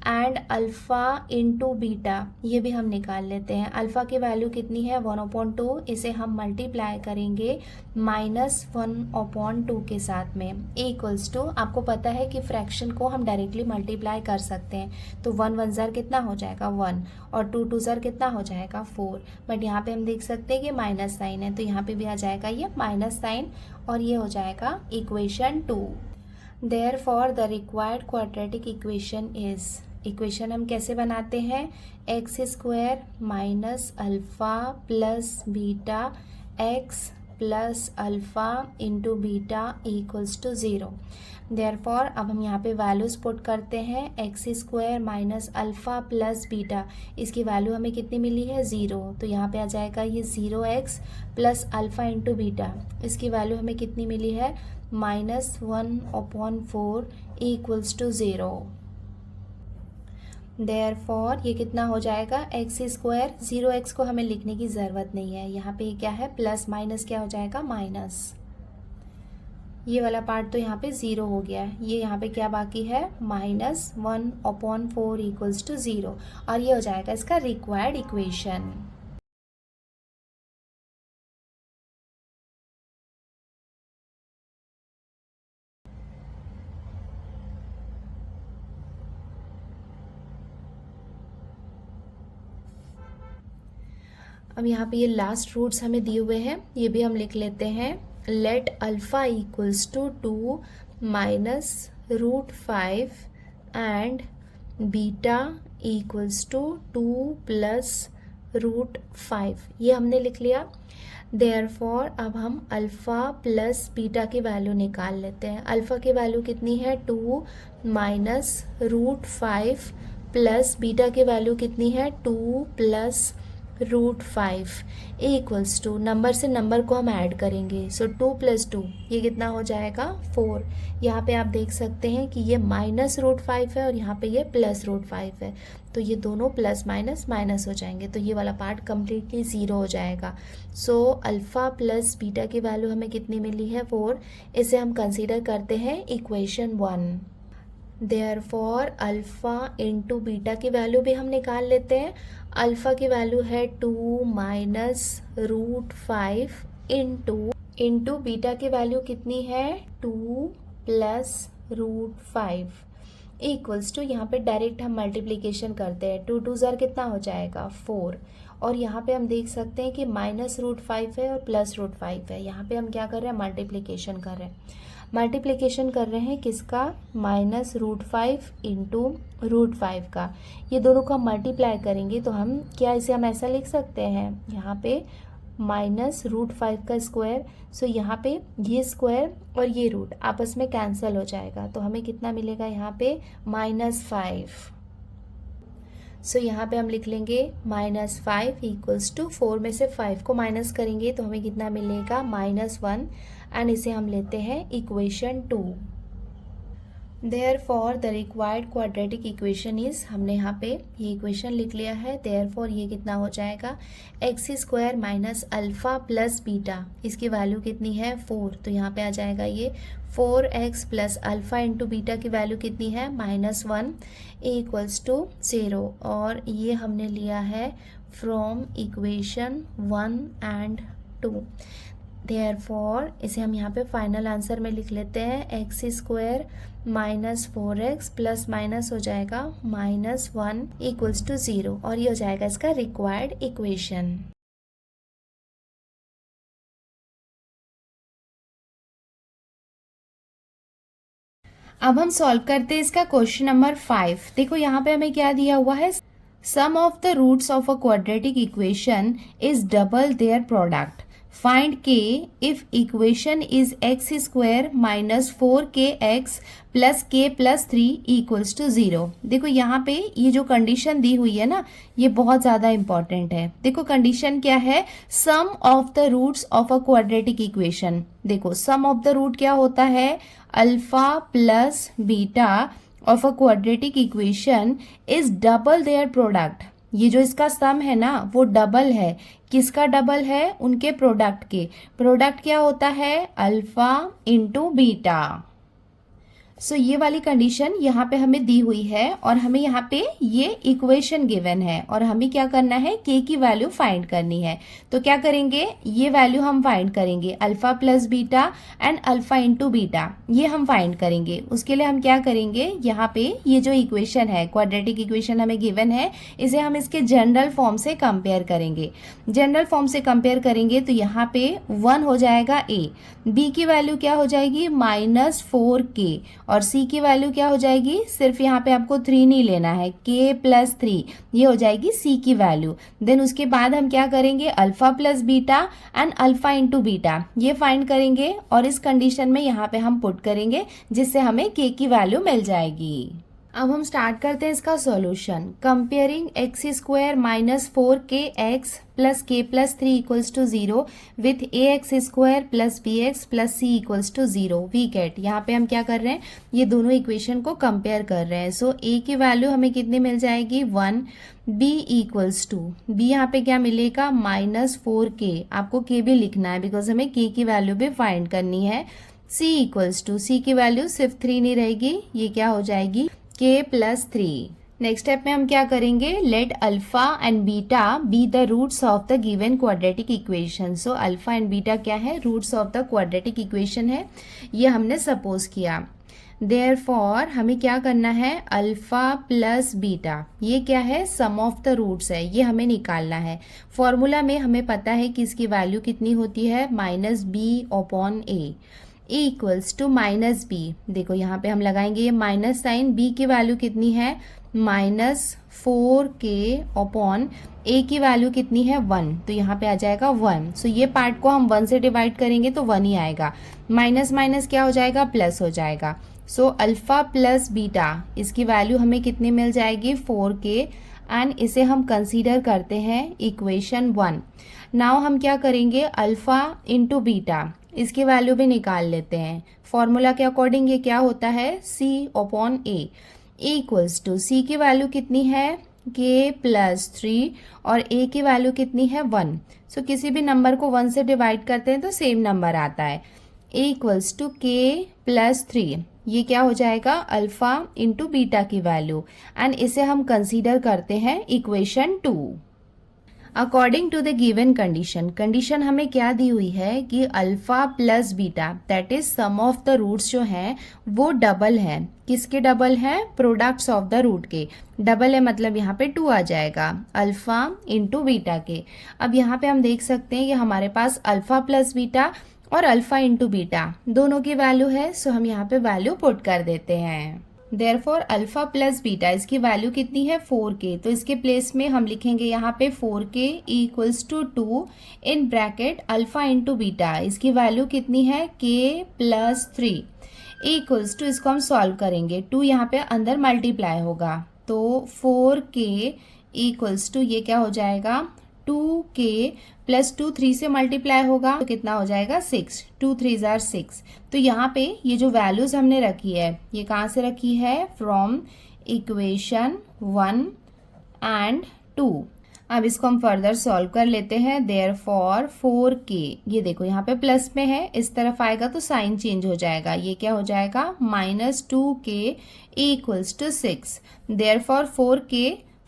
and alpha into beta, ये भी हम निकाल लेते हैं। अल्फ़ा की वैल्यू कितनी है 1/2, इसे हम मल्टीप्लाई करेंगे -1/2 के साथ में इक्वल्स टू, आपको पता है कि फ्रैक्शन को हम डायरेक्टली मल्टीप्लाई कर सकते हैं, तो 1 1 ज़र कितना हो जाएगा 1 और 2 2 ज़र कितना हो जाएगा 4, बट यहाँ पे हम देख सकते हैं कि माइनस साइन है तो यहाँ पे भी आ जाएगा ये माइनस साइन और ये हो जाएगा equation 2। Therefore the required quadratic equation is, equation हम कैसे बनाते हैं, x² minus alpha plus beta x plus alpha into beta equals to 0। Therefore अब हम यहाँ पे वैल्यूज पुट करते हैं, x² minus alpha plus beta, इसकी वैल्यू हमें कितनी मिली है 0, तो यहाँ पे आ जाएगा ये 0x plus alpha into beta, इसकी वैल्यू हमें कितनी मिली है -1/4 इक्वल्स टू 0। देयरफॉर ये कितना हो जाएगा x², 0x को हमें लिखने की ज़रूरत नहीं है, यहाँ पे क्या है प्लस माइनस क्या हो जाएगा माइनस, ये वाला पार्ट तो यहाँ पे 0 हो गया है, ये यहाँ पे क्या बाकी है -1/4 इक्वल्स टू 0 और ये हो जाएगा इसका रिक्वायर्ड इक्वेशन। अब यहाँ पे ये लास्ट रूट्स हमें दिए हुए हैं, ये भी हम लिख लेते हैं। Let alpha equals to 2 minus √5 and beta equals to 2 plus √5, ये हमने लिख लिया। देयरफॉर अब हम अल्फ़ा प्लस बीटा की वैल्यू निकाल लेते हैं। अल्फ़ा की वैल्यू कितनी है 2 माइनस √5 प्लस बीटा की वैल्यू कितनी है 2 प्लस √5 इक्वल्स टू, नंबर से नंबर को हम ऐड करेंगे, सो 2 + 2 ये कितना हो जाएगा 4। यहाँ पे आप देख सकते हैं कि ये -√5 है और यहाँ पे ये +√5 है, तो ये दोनों प्लस माइनस माइनस हो जाएंगे, तो ये वाला पार्ट कम्प्लीटली 0 हो जाएगा। सो अल्फ़ा प्लस बीटा की वैल्यू हमें कितनी मिली है 4, इसे हम कंसीडर करते हैं equation 1। Therefore alpha into beta की वैल्यू भी हम निकाल लेते हैं। अल्फ़ा की वैल्यू है 2 माइनस √5 इंटू बीटा की वैल्यू कितनी है 2 प्लस √5 इक्वल्स टू, यहाँ पे डायरेक्ट हम मल्टीप्लिकेशन करते हैं, 2 2 ज़र कितना हो जाएगा 4 और यहाँ पे हम देख सकते हैं कि -√5 है और +√5 है, यहाँ पे हम क्या कर रहे हैं मल्टीप्लिकेशन कर रहे हैं। मल्टीप्लिकेशन कर रहे हैं किसका -√5 इंटू √5 का, ये दोनों को हम मल्टीप्लाई करेंगे तो हम क्या इसे हम ऐसा लिख सकते हैं, यहाँ पे -√5 का स्क्वायर, सो यहाँ पे ये स्क्वायर और ये रूट आपस में कैंसिल हो जाएगा, तो हमें कितना मिलेगा यहाँ पे -5। सो यहाँ पे हम लिख लेंगे -5 इक्वल्स टू 4 में से 5 को माइनस करेंगे तो हमें कितना मिलेगा -1 एंड इसे हम लेते हैं equation 2। Therefore the required quadratic equation is, हमने यहाँ पे ये इक्वेशन लिख लिया है। देयरफॉर ये कितना हो जाएगा x² minus alpha plus beta, इसकी वैल्यू कितनी है 4, तो यहाँ पे आ जाएगा ये 4x plus alpha into beta की वैल्यू कितनी है -1 इक्वल्स टू 0 और ये हमने लिया है फ्रॉम इक्वेशन 1 एंड 2। देयरफॉर इसे हम यहाँ पे फाइनल आंसर में लिख लेते हैं, x² minus 4x plus minus हो जाएगा -1 इक्वल्स टू 0 और ये हो जाएगा इसका रिक्वायर्ड इक्वेशन। अब हम सॉल्व करते हैं इसका क्वेश्चन नंबर 5। देखो यहाँ पे हमें क्या दिया हुआ है, sum of the roots of a quadratic equation is double their product find k if equation is x square minus 4kx plus k plus 3 equals to 0। देखो यहाँ पे ये जो कंडीशन दी हुई है ना, ये बहुत ज़्यादा इंपॉर्टेंट है। देखो कंडीशन क्या है, sum of the roots of a quadratic equation. देखो सम ऑफ द रूट क्या होता है, alpha plus beta of a quadratic equation is double their product. ये जो इसका सम है ना वो डबल है। किसका डबल है, उनके प्रोडक्ट के। प्रोडक्ट क्या होता है, अल्फा इंटू बीटा। सो ये वाली कंडीशन यहाँ पे हमें दी हुई है और हमें यहाँ पे ये इक्वेशन गिवन है और हमें क्या करना है, के की वैल्यू फाइंड करनी है। तो क्या करेंगे, ये वैल्यू हम फाइंड करेंगे, alpha plus beta and alpha into beta, ये हम फाइंड करेंगे। उसके लिए हम क्या करेंगे, यहाँ पे ये जो इक्वेशन है, क्वाड्रेटिक इक्वेशन हमें गिवन है, इसे हम इसके जनरल फॉर्म से कंपेयर करेंगे। जनरल फॉर्म से कंपेयर करेंगे तो यहाँ पे 1 हो जाएगा ए, बी की वैल्यू क्या हो जाएगी -4k और c की वैल्यू क्या हो जाएगी, सिर्फ यहाँ पे आपको 3 नहीं लेना है, k प्लस 3, ये हो जाएगी c की वैल्यू। देन उसके बाद हम क्या करेंगे, alpha plus beta and alpha into beta, ये फाइंड करेंगे और इस कंडीशन में यहाँ पे हम पुट करेंगे जिससे हमें k की वैल्यू मिल जाएगी। अब हम स्टार्ट करते हैं इसका solution. Comparing x square minus 4kx plus k plus 3 equals to 0 with a x square plus b x plus c equals to 0। We get, यहाँ पे हम क्या कर रहे हैं, ये दोनों इक्वेशन को कंपेयर कर रहे हैं। सो ए की वैल्यू हमें कितनी मिल जाएगी 1, बी इक्वल्स टू, बी यहाँ पे क्या मिलेगा -4k, आपको के भी लिखना है बिकॉज हमें के की वैल्यू भी फाइंड करनी है। सी इक्वल्स टू, सी की वैल्यू सिर्फ 3 नहीं रहेगी, ये क्या हो जाएगी k प्लस 3। नेक्स्ट स्टेप में हम क्या करेंगे, let alpha and beta be the roots of the given quadratic equation. So alpha and beta क्या है, roots of the quadratic equation है, ये हमने सपोज किया। देयरफॉर हमें क्या करना है, अल्फा प्लस बीटा, ये क्या है, सम ऑफ द रूट्स है, ये हमें निकालना है। फॉर्मूला में हमें पता है कि इसकी वैल्यू कितनी होती है, -b/a इक्वल्स टू -b। देखो यहाँ पे हम लगाएंगे ये माइनस साइन, b की वैल्यू कितनी है -4k अपॉन a की वैल्यू कितनी है 1, तो यहाँ पे आ जाएगा 1। सो ये पार्ट को हम 1 से डिवाइड करेंगे तो 1 ही आएगा, माइनस माइनस क्या हो जाएगा, प्लस हो जाएगा। सो अल्फा प्लस बीटा, इसकी वैल्यू हमें कितनी मिल जाएगी 4k एंड इसे हम कंसीडर करते हैं इक्वेशन 1। नाउ हम क्या करेंगे, अल्फा इंटू बीटा, इसकी वैल्यू भी निकाल लेते हैं। फॉर्मूला के अकॉर्डिंग ये क्या होता है, c upon a equals to, c की वैल्यू कितनी है k प्लस 3 और a की वैल्यू कितनी है 1। सो किसी भी नंबर को 1 से डिवाइड करते हैं तो सेम नंबर आता है, इक्वल्स टू k प्लस 3, ये क्या हो जाएगा, अल्फा इंटू बीटा की वैल्यू एंड इसे हम कंसीडर करते हैं equation 2। According to the given condition, condition हमें क्या दी हुई है कि alpha plus beta that is sum of the roots जो हैं वो डबल है। किसके डबल है, प्रोडक्ट्स ऑफ द रूट के डबल है, मतलब यहाँ पे 2 आ जाएगा अल्फा इंटू बीटा के। अब यहाँ पे हम देख सकते हैं कि हमारे पास अल्फा प्लस बीटा और अल्फा इंटू बीटा दोनों की वैल्यू है, सो हम यहाँ पे वैल्यू पुट कर देते हैं। देयरफॉर अल्फा प्लस बीटा, इसकी वैल्यू कितनी है 4k, तो इसके प्लेस में हम लिखेंगे यहाँ पे 4k equals to 2 in bracket alpha into beta, इसकी वैल्यू कितनी है k प्लस 3 इक्वल्स टू, इसको हम सॉल्व करेंगे, 2 यहाँ पे अंदर मल्टीप्लाई होगा तो 4k इक्वल्स टू, ये क्या हो जाएगा 2k प्लस 2 3 से मल्टीप्लाई होगा तो कितना हो जाएगा 6, 2 3 जार 6। तो यहाँ पे ये जो वैल्यूज हमने रखी है ये कहाँ से रखी है, फ्रॉम इक्वेशन 1 एंड 2। अब इसको हम फर्दर सॉल्व कर लेते हैं। देयरफॉर 4k, ये देखो यहाँ पे प्लस में है, इस तरफ आएगा तो साइन चेंज हो जाएगा, ये क्या हो जाएगा -2k equals to 6। Therefore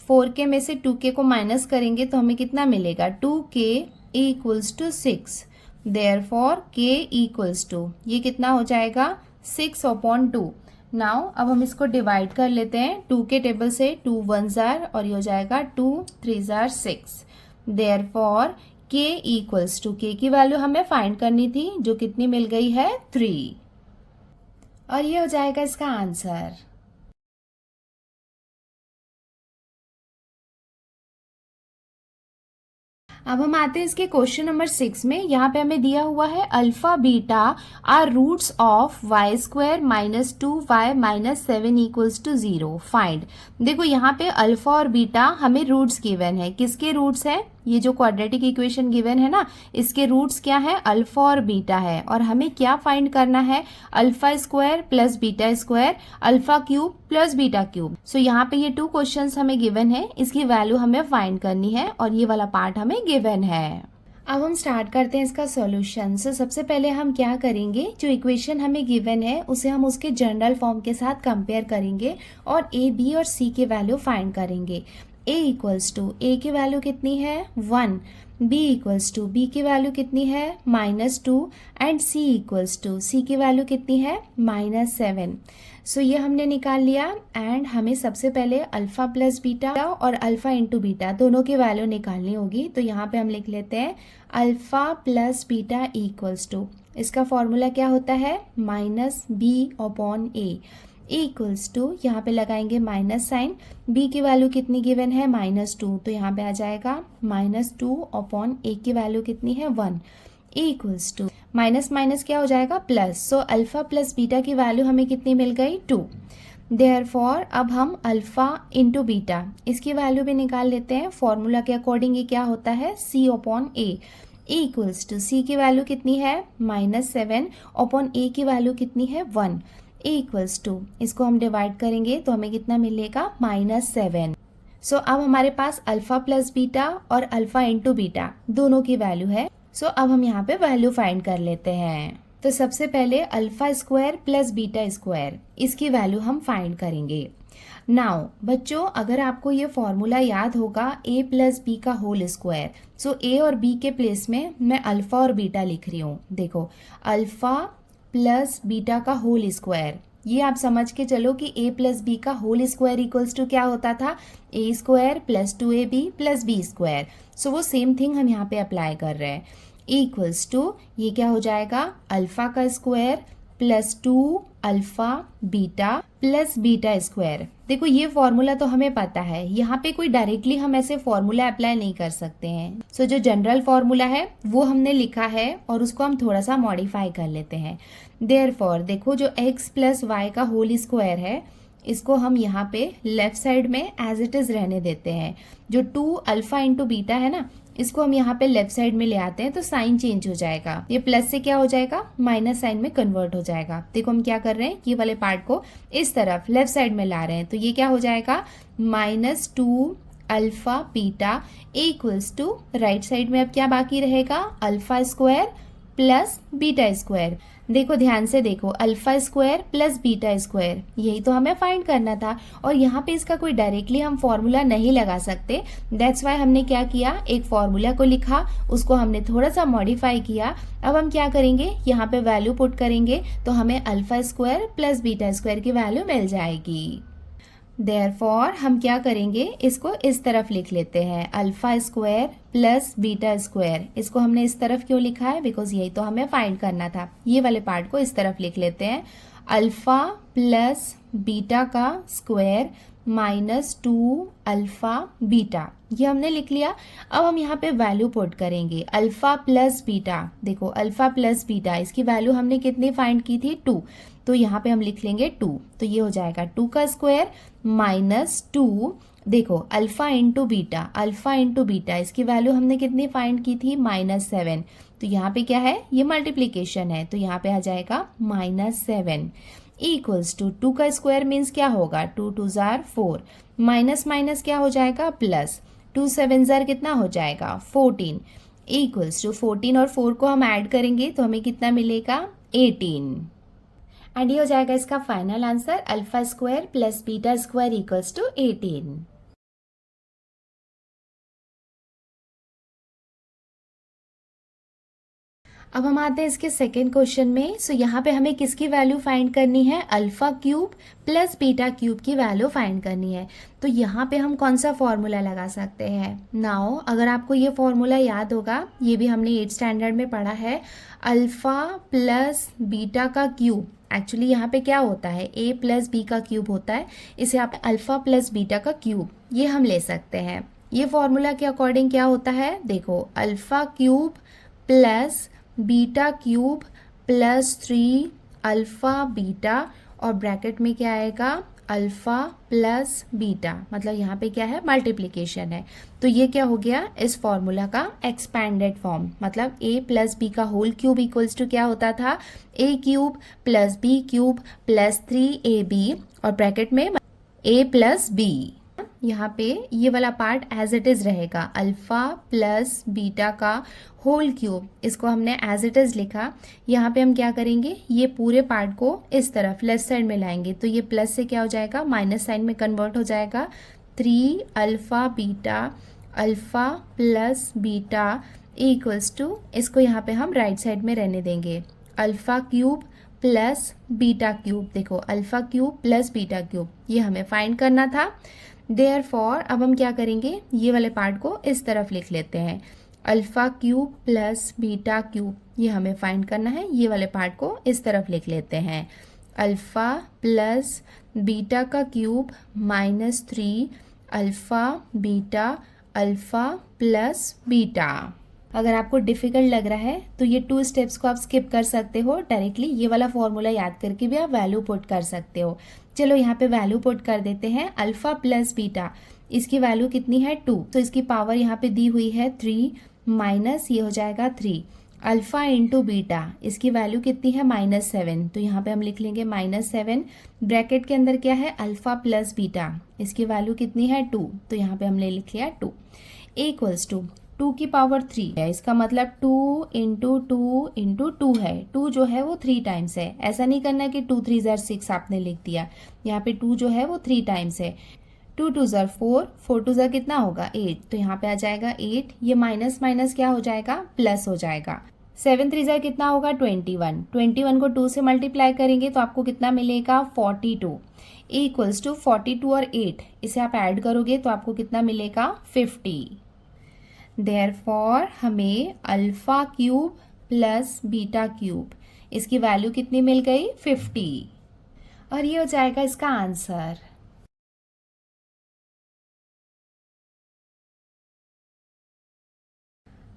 4k में से 2k को माइनस करेंगे तो हमें कितना मिलेगा, 2k equals to 6। Therefore k equals to, ये कितना हो जाएगा 6/2। नाउ अब हम इसको डिवाइड कर लेते हैं, 2 के टेबल से 2 1 जार और ये हो जाएगा 2 3 जार 6। Therefore k equals to, k की वैल्यू हमें फाइंड करनी थी जो कितनी मिल गई है 3, और ये हो जाएगा इसका आंसर। अब हम आते हैं इसके क्वेश्चन नंबर 6 में। यहाँ पे हमें दिया हुआ है alpha beta are roots of y square minus 2y minus 7 equals to 0 find. देखो यहाँ पे अल्फा और बीटा हमें रूट्स गिवन है। किसके रूट्स है? ये जो क्वाड्रेटिक इक्वेशन गिवन है ना, इसके रूट्स क्या है? अल्फा और बीटा है। और हमें क्या फाइंड करना है? Alpha square plus beta square, alpha cube plus beta cube. So यहाँ पे ये 2 क्वेश्चंस हमें गिवन है, इसकी वैल्यू हमें फाइंड करनी है और ये वाला पार्ट हमें गिवन है। अब हम स्टार्ट करते हैं इसका सॉल्यूशन। सो सबसे पहले हम क्या करेंगे, जो इक्वेशन हमें गिवन है उसे हम उसके जनरल फॉर्म के साथ कंपेयर करेंगे और ए, बी और सी की वैल्यू फाइंड करेंगे। a इक्वल्स टू ए की वैल्यू कितनी है? 1। b इक्वल्स टू बी की वैल्यू कितनी है? -2 एंड c इक्वल्स टू सी की वैल्यू कितनी है? -7। सो ये हमने निकाल लिया एंड हमें सबसे पहले अल्फा प्लस बीटा और अल्फा इंटू बीटा दोनों की वैल्यू निकालनी होगी। तो यहाँ पे हम लिख लेते हैं alpha plus beta equals to, इसका फॉर्मूला क्या होता है? -b/a इक्वल्स टू, यहाँ पे लगाएंगे माइनस साइन, b की वैल्यू कितनी गिवन है? -2, तो यहाँ पे आ जाएगा -2/a की वैल्यू कितनी है? 1 इक्वल्स टू माइनस माइनस क्या हो जाएगा? Plus. So alpha plus beta की वैल्यू हमें कितनी मिल गई? 2। देयरफॉर अब हम अल्फा इंटू बीटा इसकी वैल्यू भी निकाल लेते हैं। फॉर्मूला के अकॉर्डिंग ये क्या होता है? c/a इक्वल्स टू c की वैल्यू कितनी है? -7/a की वैल्यू कितनी है? 1 इक्वल्स टू, इसको हम डिवाइड करेंगे तो हमें कितना मिलेगा? -7। सो अब हमारे पास अल्फा प्लस बीटा और अल्फा इंटू बीटा दोनों की वैल्यू है। सो अब हम यहाँ पे वैल्यू फाइंड कर लेते हैं। तो सबसे पहले alpha square plus beta square इसकी वैल्यू हम फाइंड करेंगे। नाउ बच्चों, अगर आपको ये फॉर्मूला याद होगा a प्लस बी का होल स्क्वायर, सो a और b के प्लेस में मैं अल्फा और बीटा लिख रही हूँ। देखो अल्फा प्लस बीटा का होल स्क्वायर, ये आप समझ के चलो कि a प्लस बी का होल स्क्वायर इक्वल्स टू क्या होता था? a square plus 2ab plus b square. So वो सेम थिंग हम यहाँ पे अप्लाई कर रहे हैं। इक्वल्स टू ये क्या हो जाएगा? अल्फा का square plus 2 alpha beta plus beta square. देखो ये फॉर्मूला तो हमें पता है, यहाँ पे कोई डायरेक्टली हम ऐसे फॉर्मूला अप्लाई नहीं कर सकते हैं। सो जो जनरल फॉर्मूला है वो हमने लिखा है और उसको हम थोड़ा सा मॉडिफाई कर लेते हैं। देयरफॉर देखो जो x प्लस वाई का होल स्क्वायर है इसको हम यहाँ पे लेफ्ट साइड में एज इट इज रहने देते हैं। जो 2 अल्फा इंटू बीटा है ना, इसको हम यहाँ पे लेफ्ट साइड में ले आते हैं तो साइन चेंज हो जाएगा। ये प्लस से क्या हो जाएगा? माइनस साइन में कन्वर्ट हो जाएगा। देखो हम क्या कर रहे हैं, ये वाले पार्ट को इस तरफ लेफ्ट साइड में ला रहे हैं। तो ये क्या हो जाएगा? -2 alpha beta equals to right side में अब क्या बाकी रहेगा? Alpha square plus beta square. देखो ध्यान से देखो, alpha square plus beta square यही तो हमें फाइंड करना था और यहाँ पे इसका कोई डायरेक्टली हम फॉर्मूला नहीं लगा सकते। दैट्स वाई हमने क्या किया, एक फॉर्मूला को लिखा, उसको हमने थोड़ा सा मॉडिफाई किया। अब हम क्या करेंगे, यहाँ पे वैल्यू पुट करेंगे तो हमें alpha square plus beta square की वैल्यू मिल जाएगी। देयरफॉर हम क्या करेंगे, इसको इस तरफ लिख लेते हैं alpha square plus beta square. इसको हमने इस तरफ क्यों लिखा है? बिकॉज यही तो हमें फाइंड करना था। ये वाले पार्ट को इस तरफ लिख लेते हैं अल्फा प्लस बीटा का स्क्वायर -2 अल्फा बीटा, ये हमने लिख लिया। अब हम यहाँ पे वैल्यू पुट करेंगे अल्फा प्लस बीटा। देखो अल्फा प्लस बीटा इसकी वैल्यू हमने कितनी फाइंड की थी? 2, तो यहाँ पे हम लिख लेंगे 2। तो ये हो जाएगा 2 का स्क्वायर -2। देखो alpha into beta, alpha into beta इसकी वैल्यू हमने कितनी फाइंड की थी? -7। तो यहाँ पे क्या है? ये मल्टीप्लीकेशन है, तो यहाँ पे आ जाएगा -7 इक्वल्स टू 2 का स्क्वायर मीन्स क्या होगा? 2 2 जार 4, माइनस माइनस क्या हो जाएगा? प्लस, 2 7 जार कितना हो जाएगा? 14 इक्वल्स टू 14 और 4 को हम ऐड करेंगे तो हमें कितना मिलेगा? 18। एंड ये हो जाएगा इसका final answer, alpha square plus beta square equals to 18। अब हम आते हैं इसके सेकेंड क्वेश्चन में। सो यहाँ पे हमें किसकी वैल्यू फाइंड करनी है? Alpha cube plus beta cube की वैल्यू फाइंड करनी है। तो यहाँ पे हम कौन सा फॉर्मूला लगा सकते हैं? नाउ अगर आपको ये फॉर्मूला याद होगा, ये भी हमने 8th स्टैंडर्ड में पढ़ा है, अल्फा प्लस बीटा का क्यूब। एक्चुअली यहाँ पे क्या होता है? a प्लस बी का क्यूब होता है, इसे आप अल्फा प्लस बीटा का क्यूब ये हम ले सकते हैं। ये फॉर्मूला के अकॉर्डिंग क्या होता है, देखो alpha cube plus beta cube plus 3 alpha beta और ब्रैकेट में क्या आएगा अल्फा प्लस बीटा, मतलब यहाँ पे क्या है मल्टीप्लिकेशन है। तो ये क्या हो गया इस फॉर्मूला का एक्सपैंडेड फॉर्म, मतलब a प्लस बी का होल क्यूब इक्वल्स टू क्या होता था a cube plus b cube plus 3ab और ब्रैकेट में a प्लस बी। यहाँ पे ये वाला पार्ट एज इट इज रहेगा अल्फा प्लस बीटा का होल क्यूब, इसको हमने एज इट इज लिखा। यहाँ पे हम क्या करेंगे ये पूरे पार्ट को इस तरफ लेफ्ट साइड में लाएंगे तो ये प्लस से क्या हो जाएगा माइनस साइन में कन्वर्ट हो जाएगा। 3 alpha beta alpha plus beta equals to, इसको यहाँ पे हम राइट साइड में रहने देंगे alpha cube plus beta cube. देखो alpha cube plus beta cube ये हमें फाइंड करना था। देयरफॉर अब हम क्या करेंगे ये वाले पार्ट को इस तरफ लिख लेते हैं alpha cube plus beta cube, ये हमें फाइंड करना है। ये वाले पार्ट को इस तरफ लिख लेते हैं अल्फा प्लस बीटा का cube minus 3 alpha beta alpha plus beta. अगर आपको डिफिकल्ट लग रहा है तो ये 2 स्टेप्स को आप स्किप कर सकते हो, डायरेक्टली ये वाला फॉर्मूला याद करके भी आप वैल्यू पुट कर सकते हो। चलो यहाँ पे वैल्यू पुट कर देते हैं अल्फा प्लस बीटा, इसकी वैल्यू कितनी है 2, तो इसकी पावर यहाँ पे दी हुई है 3 माइनस ये हो जाएगा 3 अल्फा इंटू बीटा, इसकी वैल्यू कितनी है -7, तो यहाँ पे हम लिख लेंगे -7। ब्रैकेट के अंदर क्या है अल्फा प्लस बीटा, इसकी वैल्यू कितनी है 2, तो यहाँ पे हमने लिख लिया 2 इक्वल्स टू 2 की पावर 3 है, इसका मतलब 2 इंटू 2 इंटू 2 है। 2 जो है वो 3 टाइम्स है, ऐसा नहीं करना कि 2 3 ज़र 6 आपने लिख दिया, यहाँ पे 2 जो है वो 3 टाइम्स है। 2 2 ज़र 4, 4 2 ज़र कितना होगा 8, तो यहाँ पे आ जाएगा 8, ये माइनस माइनस क्या हो जाएगा प्लस हो जाएगा। 7 3 ज़र कितना होगा 21, 21 को 2 से मल्टीप्लाई करेंगे तो आपको कितना मिलेगा 42 इक्वल्स टू 42 और 8 इसे आप ऐड करोगे तो आपको कितना मिलेगा 50। देयरफॉर हमें alpha cube plus beta cube, इसकी वैल्यू कितनी मिल गई 50 और ये हो जाएगा इसका आंसर।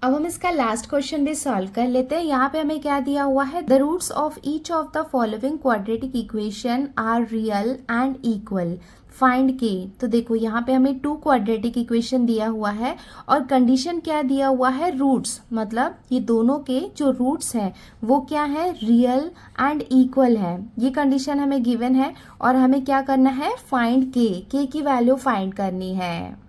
अब हम इसका लास्ट क्वेश्चन भी सॉल्व कर लेते हैं। यहाँ पे हमें क्या दिया हुआ है, the roots of each of the following quadratic equation are real and equal, find k. तो देखो यहाँ पे हमें 2 क्वाड्रेटिक इक्वेशन दिया हुआ है और कंडीशन क्या दिया हुआ है रूट्स, मतलब ये दोनों के जो रूट्स हैं वो क्या है रियल एंड इक्वल है, ये कंडीशन हमें गिवन है और हमें क्या करना है फाइंड के की वैल्यू फाइंड करनी है।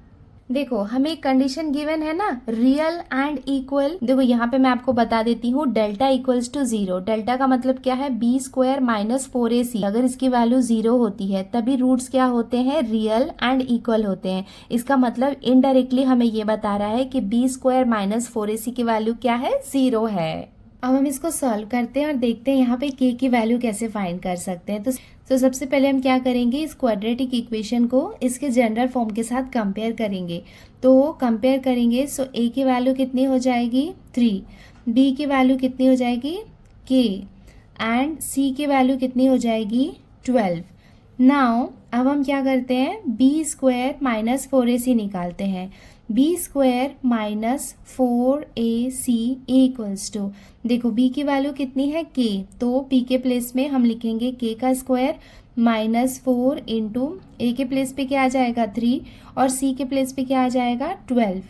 देखो हमें एक कंडीशन गिवन है ना रियल एंड इक्वल, देखो यहाँ पे मैं आपको बता देती हूँ डेल्टा इक्वल्स टू 0, डेल्टा का मतलब क्या है b² माइनस 4ac, अगर इसकी वैल्यू 0 होती है तभी रूट्स क्या होते हैं रियल एंड इक्वल होते हैं। इसका मतलब इनडायरेक्टली हमें ये बता रहा है कि b² माइनस 4ac की वैल्यू क्या है 0 है। अब हम इसको सॉल्व करते हैं और देखते हैं यहाँ पे k की वैल्यू कैसे फाइंड कर सकते हैं। तो सबसे पहले हम क्या करेंगे इस क्वाड्रेटिक इक्वेशन को इसके जनरल फॉर्म के साथ कंपेयर करेंगे। तो कंपेयर करेंगे सो a की वैल्यू कितनी हो जाएगी 3, b की वैल्यू कितनी हो जाएगी k एंड c की वैल्यू कितनी हो जाएगी 12। नाउ अब हम क्या करते हैं b² माइनस 4ac निकालते हैं। b² minus 4ac equals to, देखो b की वैल्यू कितनी है k, तो b के प्लेस में हम लिखेंगे k का स्क्वायर माइनस 4 इंटू a के प्लेस पे क्या आ जाएगा 3 और c के प्लेस पे क्या आ जाएगा 12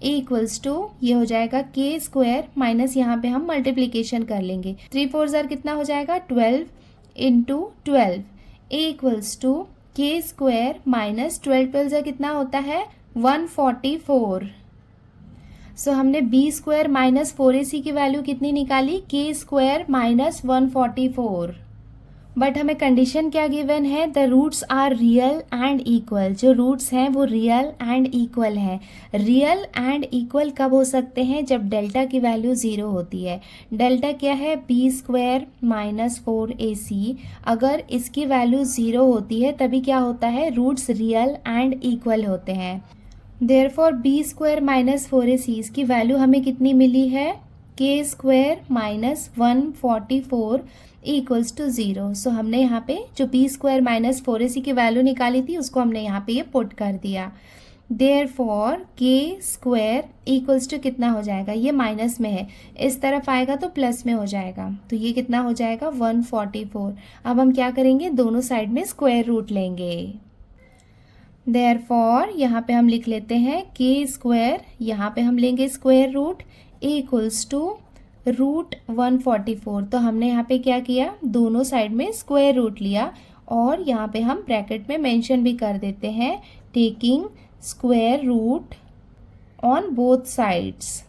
इक्वल्स टू, ये हो जाएगा k² माइनस यहाँ पे हम मल्टीप्लीकेशन कर लेंगे 3 4 ज़र कितना हो जाएगा 12 into 12 equals to k² minus 12 12 ज़र कितना होता है 144। सो हमने b² माइनस 4ac की वैल्यू कितनी निकाली k² माइनस 144। बट हमें कंडीशन क्या गिवन है the roots are real and equal, जो रूट्स हैं वो रियल एंड इक्वल है। रियल एंड इक्वल कब हो सकते हैं जब डेल्टा की वैल्यू 0 होती है। डेल्टा क्या है b² माइनस 4ac, अगर इसकी वैल्यू 0 होती है तभी क्या होता है रूट्स रियल एंड इक्वल होते हैं। देयरफॉर b² माइनस 4ac इसकी वैल्यू हमें कितनी मिली है k² माइनस 144 इक्वल्स टू 0। सो हमने यहाँ पे जो b² माइनस 4ac की वैल्यू निकाली थी उसको हमने यहाँ पे ये पुट कर दिया। देयरफॉर के स्क्वायर इक्वल्स टू कितना हो जाएगा, ये माइनस में है, इस तरफ आएगा तो प्लस में हो जाएगा, तो ये कितना हो जाएगा 144। अब हम क्या करेंगे, दोनों साइड में स्क्वायर रूट लेंगे। देयरफॉर यहाँ पे हम लिख लेते हैं के स्क्वायर, यहाँ पे हम लेंगे square root equals to root 144। तो हमने यहाँ पे क्या किया, दोनों साइड में स्क्वायर रूट लिया और यहाँ पे हम ब्रैकेट में मेंशन भी कर देते हैं taking square root on both sides.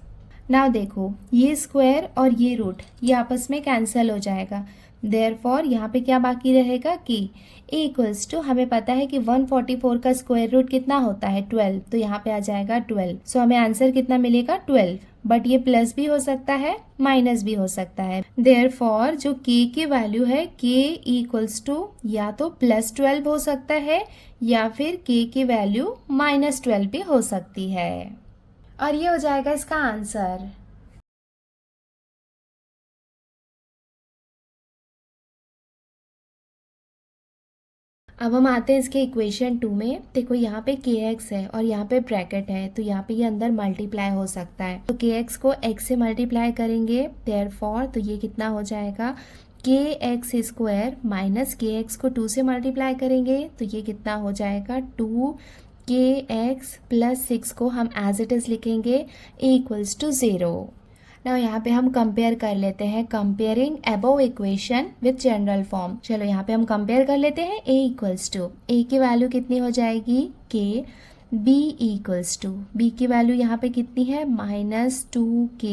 Now देखो, ये स्क्वायर और ये रूट ये आपस में कैंसिल हो जाएगा। देयरफॉर यहाँ पे क्या बाकी रहेगा कि इक्वल्स टू, हमें पता है कि 144 का स्क्वायर रूट कितना होता है 12, तो यहाँ पे आ जाएगा 12। सो हमें आंसर कितना मिलेगा 12, बट ये प्लस भी हो सकता है माइनस भी हो सकता है। देयरफॉर जो k की वैल्यू है k इक्वल्स टू या तो +12 हो सकता है या फिर k की वैल्यू -12 भी हो सकती है, और ये हो जाएगा इसका आंसर। अब हम आते हैं इसके इक्वेशन 2 में। देखो यहाँ पे kx है और यहाँ पे ब्रैकेट है, तो यहाँ पे ये अंदर मल्टीप्लाई हो सकता है, तो kx को x से मल्टीप्लाई करेंगे, देयरफॉर तो ये कितना हो जाएगा kx स्क्वायर माइनस kx को 2 से मल्टीप्लाई करेंगे, तो ये कितना हो जाएगा 2kx प्लस 6 को हम एज इट इज लिखेंगे इक्वल्स टू 0। ना यहाँ पे हम कंपेयर कर लेते हैं, comparing above equation with general form. चलो यहाँ पे हम कंपेयर कर लेते हैं a इक्वल्स टू, a की वैल्यू कितनी हो जाएगी k, b equals to, b की वैल्यू यहाँ पे कितनी है -2k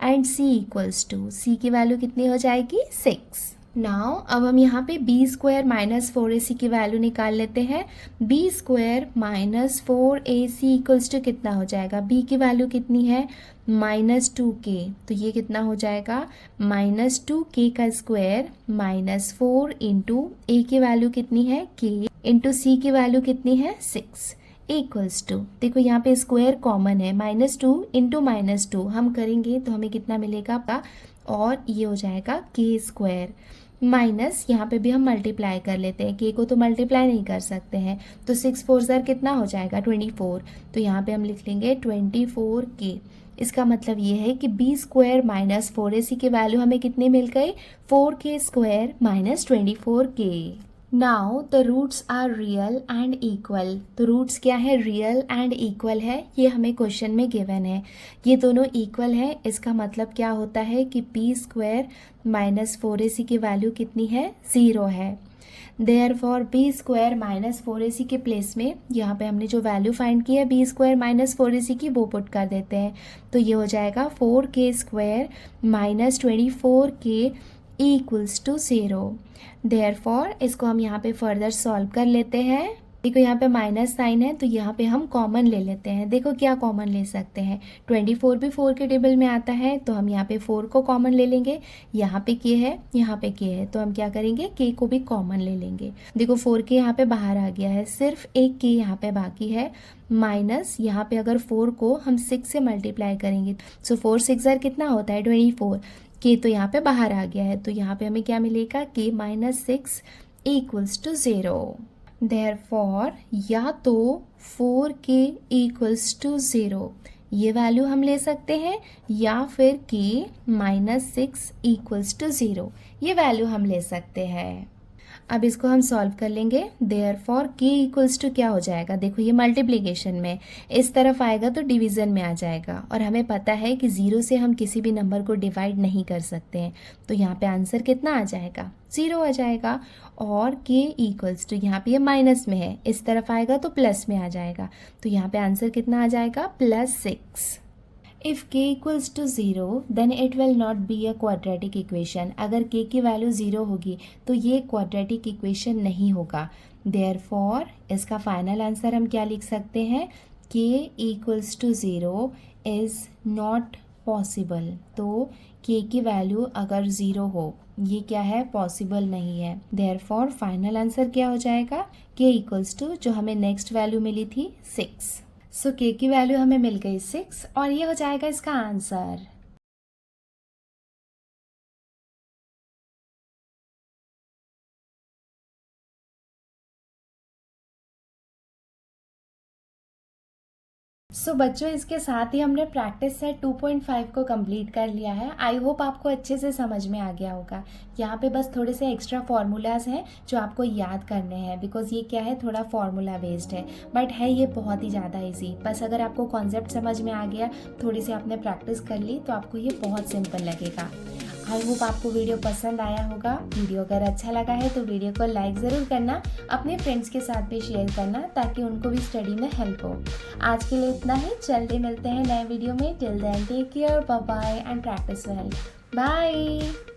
and c equals to, c की वैल्यू कितनी हो जाएगी 6। नाउ अब हम यहाँ पे बी स्क्वायर माइनस 4ac की वैल्यू निकाल लेते हैं। B square minus 4ac equals to कितना हो जाएगा, b की वैल्यू कितनी है -2k, तो ये कितना हो जाएगा -2k का स्क्वायर -4 इंटू a की वैल्यू कितनी है k इंटू c की वैल्यू कितनी है 6 इक्वल्स टू, देखो यहाँ पे स्क्वायर कॉमन है, -2 इंटू -2 हम करेंगे तो हमें कितना मिलेगा, और ये हो जाएगा k स्क्वायर माइनस, यहाँ पे भी हम मल्टीप्लाई कर लेते हैं, k को तो मल्टीप्लाई नहीं कर सकते हैं, तो 6 4 ज़र कितना हो जाएगा 24, तो यहाँ पे हम लिख लेंगे 24k। इसका मतलब ये है कि b स्क्वायर माइनस 4ac की वैल्यू हमें कितनी मिल गई 4k square minus 24k। Now the roots are real and equal, तो रूट्स क्या है, रियल एंड इक्वल है, ये हमें क्वेश्चन में गिवन है, ये दोनों इक्वल है। इसका मतलब क्या होता है कि b स्क्वायर माइनस 4ac की वैल्यू कितनी है 0 है। Therefore b square minus 4ac के प्लेस में यहाँ पे हमने जो वैल्यू फाइंड की है b स्क्वायर माइनस 4ac की, वो पुट कर देते हैं, तो ये हो जाएगा 4k square minus 24k equals to 0। Therefore इसको हम यहाँ पे फर्दर सॉल्व कर लेते हैं। देखो यहाँ पे माइनस साइन है, तो यहाँ पे हम कॉमन ले लेते हैं। देखो क्या कॉमन ले सकते हैं, 24 भी 4 के टेबल में आता है, तो हम यहाँ पे 4 को कॉमन ले लेंगे। यहाँ पे k है, यहाँ पे k है, तो हम क्या करेंगे k को भी कॉमन ले लेंगे। देखो 4k यहाँ पे बाहर आ गया है, सिर्फ एक k यहाँ पे बाकी है, माइनस यहाँ पे अगर 4 को हम 6 से मल्टीप्लाई करेंगे, सो 4 6 ज़र कितना होता है 24, k तो यहाँ पे बाहर आ गया है, तो यहाँ पे हमें क्या मिलेगा k minus 6 equals to 0। Therefore या तो 4k इक्वल्स टू 0 ये वैल्यू हम ले सकते हैं, या फिर k माइनस 6 इक्वल्स टू 0 ये वैल्यू हम ले सकते हैं। अब इसको हम सॉल्व कर लेंगे। देयरफॉर k इक्वल्स टू क्या हो जाएगा, देखो ये मल्टीप्लिकेशन में इस तरफ आएगा तो डिवीज़न में आ जाएगा, और हमें पता है कि 0 से हम किसी भी नंबर को डिवाइड नहीं कर सकते हैं, तो यहाँ पे आंसर कितना आ जाएगा 0 आ जाएगा। और k इक्वल्स टू यहाँ पे ये माइनस में है, इस तरफ आएगा तो प्लस में आ जाएगा, तो यहाँ पे आंसर कितना आ जाएगा +6। If k equals to 0 then it will not be a quadratic equation. अगर k की वैल्यू 0 होगी तो ये क्वाड्रेटिक इक्वेशन नहीं होगा। देयरफॉर इसका फाइनल आंसर हम क्या लिख सकते हैं, k equals to 0 is not possible. तो k की वैल्यू अगर 0 हो, ये क्या है, पॉसिबल नहीं है। देयरफॉर फाइनल आंसर क्या हो जाएगा, k इक्वल्स टू जो हमें नेक्स्ट वैल्यू मिली थी 6। सो k की वैल्यू हमें मिल गई 6, और ये हो जाएगा इसका आंसर। सो बच्चों, इसके साथ ही हमने प्रैक्टिस सेट 2.5 को कंप्लीट कर लिया है। आई होप आपको अच्छे से समझ में आ गया होगा। यहाँ पे बस थोड़े से एक्स्ट्रा फार्मूलाज हैं जो आपको याद करने हैं, बिकॉज ये क्या है, थोड़ा फार्मूला बेस्ड है, बट है ये बहुत ही ज़्यादा इजी। बस अगर आपको कॉन्सेप्ट समझ में आ गया, थोड़ी सी आपने प्रैक्टिस कर ली, तो आपको ये बहुत सिंपल लगेगा। आई होप आपको वीडियो पसंद आया होगा। वीडियो अगर अच्छा लगा है तो वीडियो को लाइक ज़रूर करना, अपने फ्रेंड्स के साथ भी शेयर करना, ताकि उनको भी स्टडी में हेल्प हो। आज के लिए इतना ही, जल्दी मिलते हैं नए वीडियो में। Till then take care, bye bye and practice well. Bye.